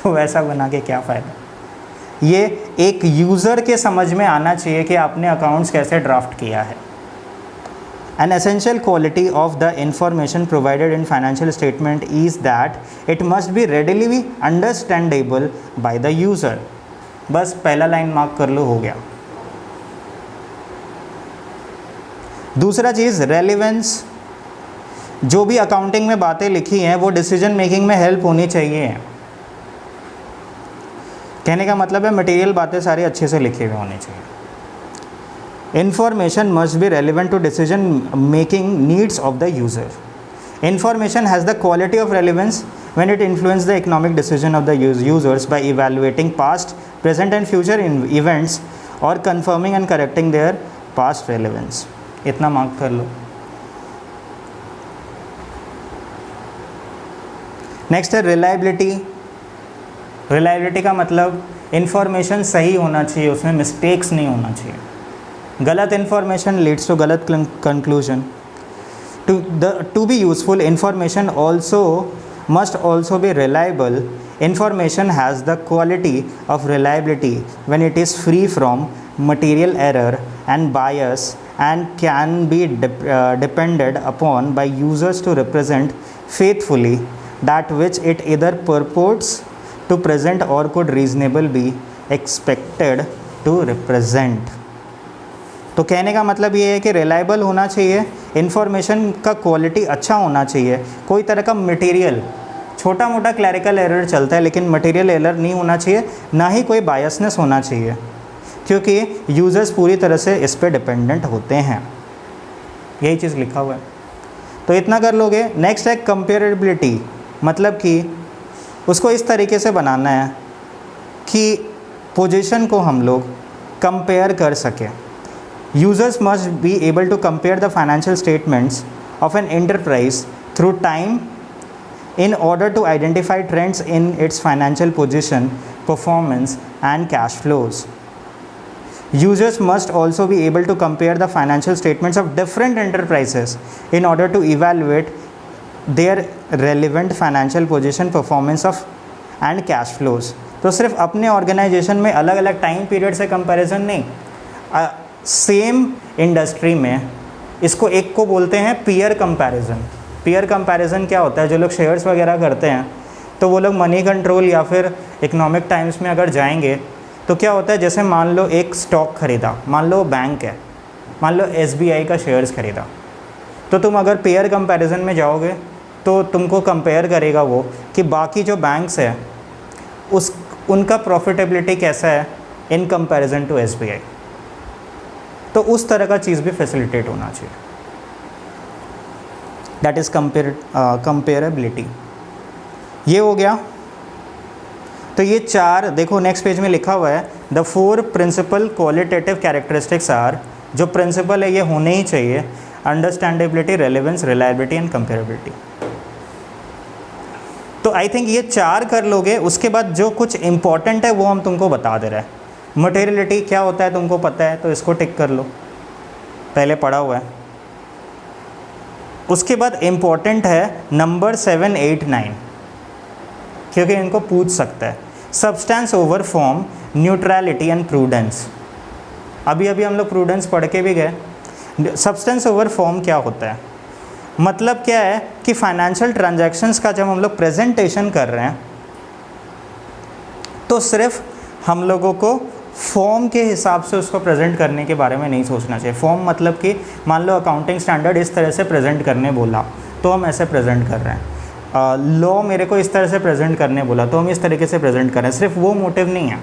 तो वैसा बना के क्या फ़ायदा। ये एक यूज़र के समझ में आना चाहिए कि आपने अकाउंट्स कैसे ड्राफ्ट किया है। An essential quality of the information provided in financial statement is that it must be readily understandable by the user. बस पहला लाइन मार्क कर लो, हो गया। दूसरा चीज़ रेलिवेंस। जो भी अकाउंटिंग में बातें लिखी हैं वो डिसीजन मेकिंग में हेल्प होनी चाहिए। कहने का मतलब है मटेरियल बातें सारी अच्छे से लिखे हुए होने चाहिए। Information must be relevant to decision making needs of the user. Information has the quality of relevance when it influences the economic decision of the users by evaluating past, present and future events or confirming and correcting their past relevance. इतना mark कर लो। Next है reliability. Reliability का मतलब information सही होना चाहिए, उसमें mistakes नहीं होना चाहिए। गलत इन्फॉर्मेशन लीड्स टू गलत conclusion. to be useful, information must also be reliable. Information has the quality of reliability when it is free from material error and bias and can be depended upon by users to represent faithfully that which it either purports to present or could reasonably be expected to represent. तो कहने का मतलब ये है कि reliable होना चाहिए, information का क्वालिटी अच्छा होना चाहिए, कोई तरह का मटेरियल, छोटा मोटा क्लैरिकल एरर चलता है लेकिन मटेरियल एरर नहीं होना चाहिए, ना ही कोई बायसनेस होना चाहिए, क्योंकि यूज़र्स पूरी तरह से इस पर डिपेंडेंट होते हैं। यही चीज़ लिखा हुआ है, तो इतना कर लोगे। नेक्स्ट है कंपेरेबिलिटी, मतलब कि उसको इस तरीके से बनाना है कि पोजीशन को हम लोग कंपेयर कर सकें। Users must be able to compare the financial statements of an enterprise through time in order to identify trends in its financial position, performance, and cash flows. Users must also be able to compare the financial statements of different enterprises in order to evaluate their relevant financial position, performance of and cash flows. तो सिर्फ अपने organisation में अलग अलग time period से comparison नहीं, same industry में इसको एक को बोलते हैं पीयर कंपैरिजन। पीयर कंपैरिजन क्या होता है, जो लोग शेयर्स वगैरह करते हैं तो वो लोग मनी कंट्रोल या फिर इकोनॉमिक टाइम्स में अगर जाएंगे तो क्या होता है, जैसे मान लो एक स्टॉक खरीदा, मान लो बैंक है, मान लो SBI का शेयर्स खरीदा, तो तुम अगर पेयर कंपैरिजन में जाओगे तो तुमको कंपेयर करेगा वो कि बाकी जो बैंक्स है उनका प्रॉफिटेबिलिटी कैसा है इन कंपैरिजन टू SBI। तो उस तरह का चीज़ भी फैसिलिटेट होना चाहिए, दैट इज़ कंपेरेबिलिटी। ये हो गया। तो ये चार देखो नेक्स्ट पेज में लिखा हुआ है, the 4 principle qualitative characteristics are, जो प्रिंसिपल है ये होने ही चाहिए, understandability, relevance, reliability and comparability. तो आई थिंक ये 4 कर लोगे, उसके बाद जो कुछ इंपॉर्टेंट है वो हम तुमको बता दे रहे हैं। मटेरियलिटी क्या होता है तुमको पता है, तो इसको टिक कर लो, पहले पढ़ा हुआ है। उसके बाद इम्पॉर्टेंट है नंबर 7, 8, 9, क्योंकि इनको पूछ सकता है। Substance over form, neutrality and prudence. अभी हम लोग प्रूडेंस पढ़ के भी गए। सब्सटेंस ओवर फॉर्म क्या होता है, मतलब क्या है कि फाइनेंशियल ट्रांजैक्शंस का जब हम लोग प्रेजेंटेशन कर रहे हैं तो सिर्फ हम लोगों को फॉर्म के हिसाब से उसको प्रेजेंट करने के बारे में नहीं सोचना चाहिए। फॉर्म मतलब कि मान लो अकाउंटिंग स्टैंडर्ड इस तरह से प्रेजेंट करने बोला तो हम ऐसे प्रेजेंट कर रहे हैं, लॉ मेरे को इस तरह से प्रेजेंट करने बोला तो हम इस तरीके से प्रेजेंट कर रहे हैं। सिर्फ वो मोटिव नहीं है,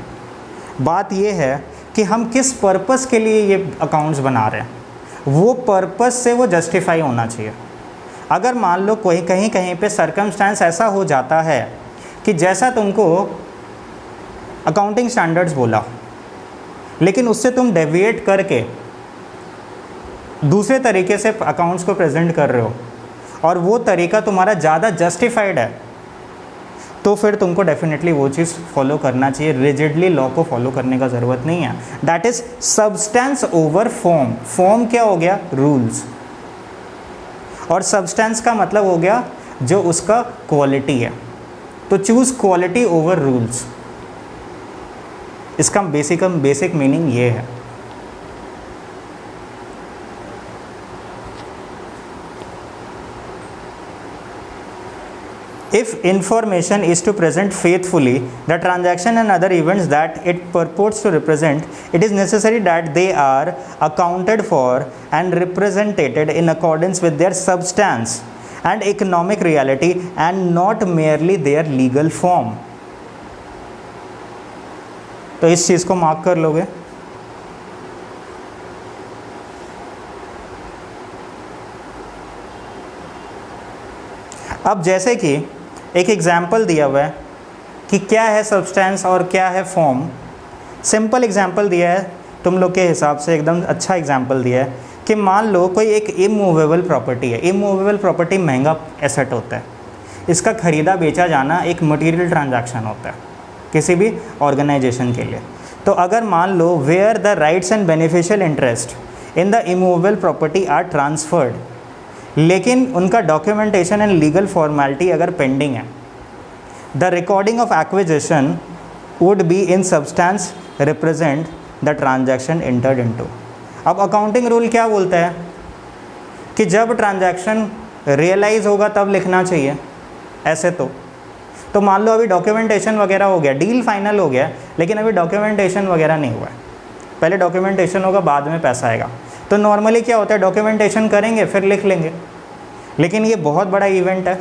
बात ये है कि हम किस पर्पस के लिए ये अकाउंट्स बना रहे हैं, वो पर्पस से वो जस्टिफाई होना चाहिए। अगर मान लो कोई कहीं पे सर्कमस्टांस ऐसा हो जाता है कि जैसा तुमको अकाउंटिंग स्टैंडर्ड्स बोला लेकिन उससे तुम डेविएट करके दूसरे तरीके से अकाउंट्स को प्रेजेंट कर रहे हो और वो तरीका तुम्हारा ज़्यादा जस्टिफाइड है, तो फिर तुमको डेफिनेटली वो चीज़ फॉलो करना चाहिए। रिजिडली लॉ को फॉलो करने का ज़रूरत नहीं है। That is substance over form. Form क्या हो गया, रूल्स, और सब्सटेंस का मतलब हो गया जो उसका क्वालिटी है। तो चूज़ क्वालिटी ओवर रूल्स, इसका बेसिक मीनिंग ये है। If information is to present faithfully the transaction and other events that it purports to represent, it is necessary that they are accounted for and represented in accordance with their substance and economic reality and not merely their legal form. तो इस चीज़ को mark कर लोगे। अब जैसे कि एक example दिया हुआ है कि क्या है सब्सटेंस और क्या है फॉर्म। सिंपल एग्जाम्पल दिया है तुम लोग के हिसाब से, एकदम अच्छा एग्जाम्पल दिया है कि मान लो कोई एक इमूवेबल प्रॉपर्टी है। इमूवेबल प्रॉपर्टी महंगा एसेट होता है, इसका ख़रीदा बेचा जाना एक मटेरियल ट्रांजैक्शन होता है किसी भी ऑर्गेनाइजेशन के लिए। तो अगर मान लो where the rights and beneficial interest in the immovable property are transferred लेकिन उनका डॉक्यूमेंटेशन एंड लीगल फॉर्मेलिटी अगर पेंडिंग है, the recording of acquisition would be in substance represent the transaction entered into. अब अकाउंटिंग रूल क्या बोलता है कि जब ट्रांजैक्शन रियलाइज़ होगा तब लिखना चाहिए। ऐसे तो मान लो अभी डॉक्यूमेंटेशन वगैरह हो गया, डील फाइनल हो गया, लेकिन अभी डॉक्यूमेंटेशन वगैरह नहीं हुआ है। पहले डॉक्यूमेंटेशन होगा, बाद में पैसा आएगा। तो नॉर्मली क्या होता है, डॉक्यूमेंटेशन करेंगे फिर लिख लेंगे, लेकिन ये बहुत बड़ा इवेंट है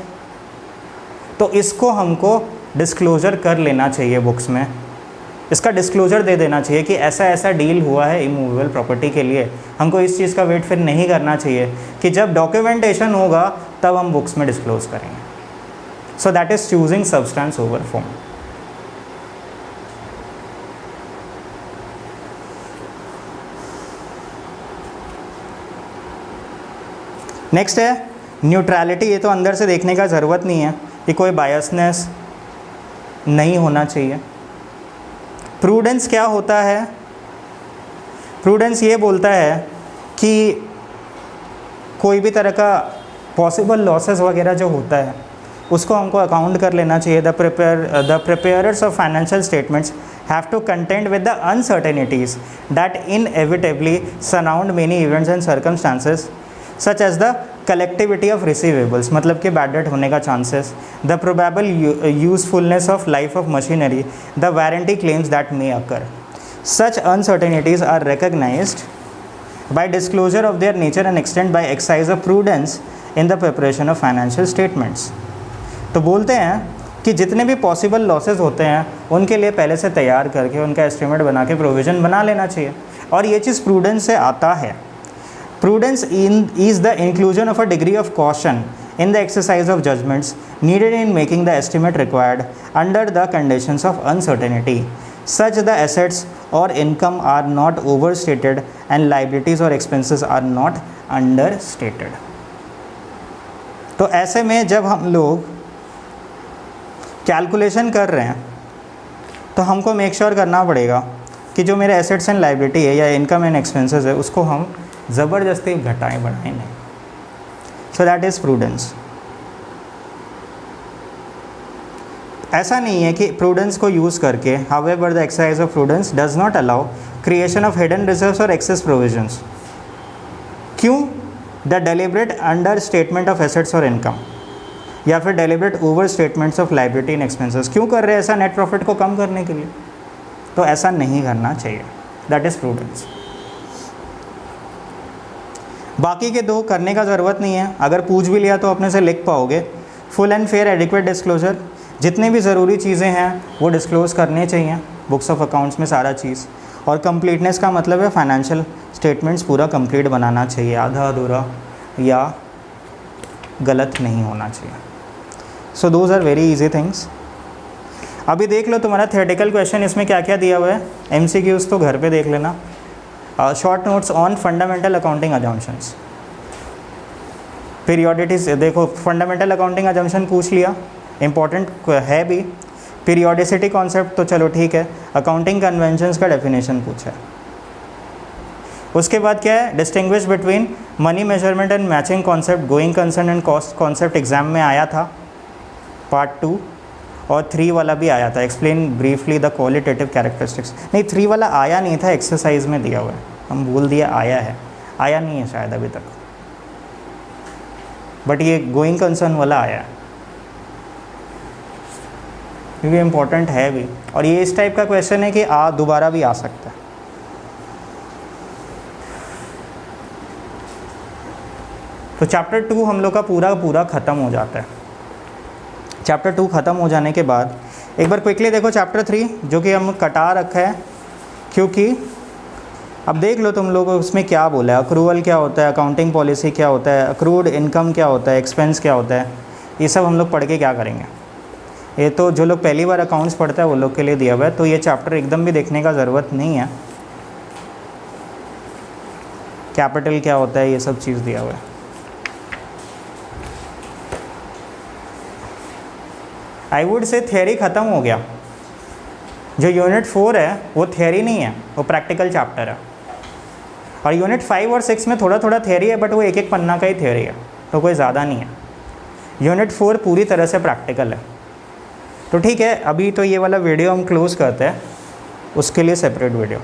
तो इसको हमको डिस्क्लोज़र कर लेना चाहिए बुक्स में। इसका डिस्क्लोज़र दे देना चाहिए कि ऐसा ऐसा डील हुआ है इमूवेबल प्रॉपर्टी के लिए। हमको इस चीज़ का वेट फिर नहीं करना चाहिए कि जब डॉक्यूमेंटेशन होगा तब हम बुक्स में डिस्क्लोज़ करेंगे। सो that is choosing substance over form. Next है न्यूट्रलिटी। ये तो अंदर से देखने का ज़रूरत नहीं है कि कोई बायसनेस नहीं होना चाहिए। प्रूडेंस क्या होता है? प्रूडेंस ये बोलता है कि कोई भी तरह का पॉसिबल लॉसेस वगैरह जो होता है उसको हमको अकाउंट कर लेना चाहिए। The preparers of financial statements have to content with the uncertainties that inevitably surround many events and circumstances such as the collectivity of receivables, मतलब कि बैड डेट होने का chances, the probable usefulness of life of machinery, the warranty claims that may occur. Such uncertainties are recognized by disclosure of their nature and extent by exercise of prudence in the preparation of financial statements। तो बोलते हैं कि जितने भी possible losses होते हैं उनके लिए पहले से तैयार करके उनका एस्टिमेट बना के प्रोविज़न बना लेना चाहिए, और ये चीज़ प्रूडेंस से आता है। Prudence is the inclusion of a degree of caution in the exercise of judgments needed in making the estimate required under the conditions of uncertainty, such the assets or income are not overstated and liabilities or expenses are not understated। तो ऐसे में जब हम लोग calculation कर रहे हैं तो हमको मेक श्योर करना पड़ेगा कि जो मेरे एसेट्स एंड लाइबिलिटी है या इनकम एंड एक्सपेंसेस है उसको हम ज़बरदस्ती घटाएं बढ़ाएं नहीं। सो दैट इज़ प्रूडेंस। ऐसा नहीं है कि प्रूडेंस को यूज़ करके however the exercise of prudence does not allow creation of hidden reserves और एक्सेस प्रोविजंस। क्यों? The deliberate under statement of assets और इनकम या फिर deliberate over statements of liability and expenses क्यों कर रहे हैं? ऐसा नेट प्रॉफिट को कम करने के लिए। तो ऐसा नहीं करना चाहिए, दैट इज़ प्रूडेंस। बाकी के दो करने का ज़रूरत नहीं है, अगर पूछ भी लिया तो अपने से लिख पाओगे। Full and fair adequate disclosure, जितनी भी ज़रूरी चीज़ें हैं वो डिस्क्लोज़ करने चाहिए बुक्स ऑफ अकाउंट्स में सारा चीज़। और कंप्लीटनेस का मतलब है फाइनेंशियल स्टेटमेंट्स पूरा कंप्लीट बनाना चाहिए, आधा अधूरा या गलत नहीं होना चाहिए। So those are very easy things. अभी देख लो तुम्हारा थियोरेटिकल क्वेश्चन इसमें क्या क्या दिया हुआ है। MCQs तो घर पे देख लेना। Short notes on fundamental accounting assumptions. Periodicities देखो, फंडामेंटल अकाउंटिंग अजम्पशन पूछ लिया, इंपॉर्टेंट है भी। पीरियोडिसिटी कॉन्सेप्ट तो चलो ठीक है। अकाउंटिंग कन्वेंशंस का डेफिनेशन पूछा है। उसके बाद क्या है, distinguish between money measurement and matching concept, going concern and cost concept exam में आया था पार्ट 2, और 3 वाला भी आया था। Explain briefly the qualitative characteristics. नहीं, 3 वाला आया नहीं था, एक्सरसाइज में दिया हुआ है, हम बोल दिया आया है, आया नहीं है शायद अभी तक, बट ये गोइंग कंसर्न वाला आया है क्योंकि इम्पोर्टेंट है भी, और ये इस टाइप का क्वेश्चन है कि दोबारा भी आ सकता है। तो चैप्टर 2 हम लोग का पूरा ख़त्म हो जाता है। चैप्टर 2 ख़त्म हो जाने के बाद एक बार क्विकली देखो चैप्टर 3 जो कि हम कटा रखा है, क्योंकि अब देख लो तुम लोग उसमें क्या बोला है। अक्रूवल क्या होता है, अकाउंटिंग पॉलिसी क्या होता है, अक्रूड इनकम क्या होता है, एक्सपेंस क्या होता है, ये सब हम लोग पढ़ के क्या करेंगे। ये तो जो लोग पहली बार अकाउंट्स पढ़ता है वो लोग के लिए दिया हुआ है, तो ये चैप्टर एकदम भी देखने का ज़रूरत नहीं है। कैपिटल क्या होता है, ये सब चीज़ दिया हुआ है। आई वुड से थियरी ख़त्म हो गया। जो यूनिट 4 है वो थियरी नहीं है, वो प्रैक्टिकल चैप्टर है। और यूनिट 5 और 6 में थोड़ा थोड़ा थियरी है, बट वो एक एक पन्ना का ही थियरी है, तो कोई ज़्यादा नहीं है। यूनिट 4 पूरी तरह से प्रैक्टिकल है। तो ठीक है, अभी तो ये वाला वीडियो हम क्लोज़ करते हैं, उसके लिए सेपरेट वीडियो।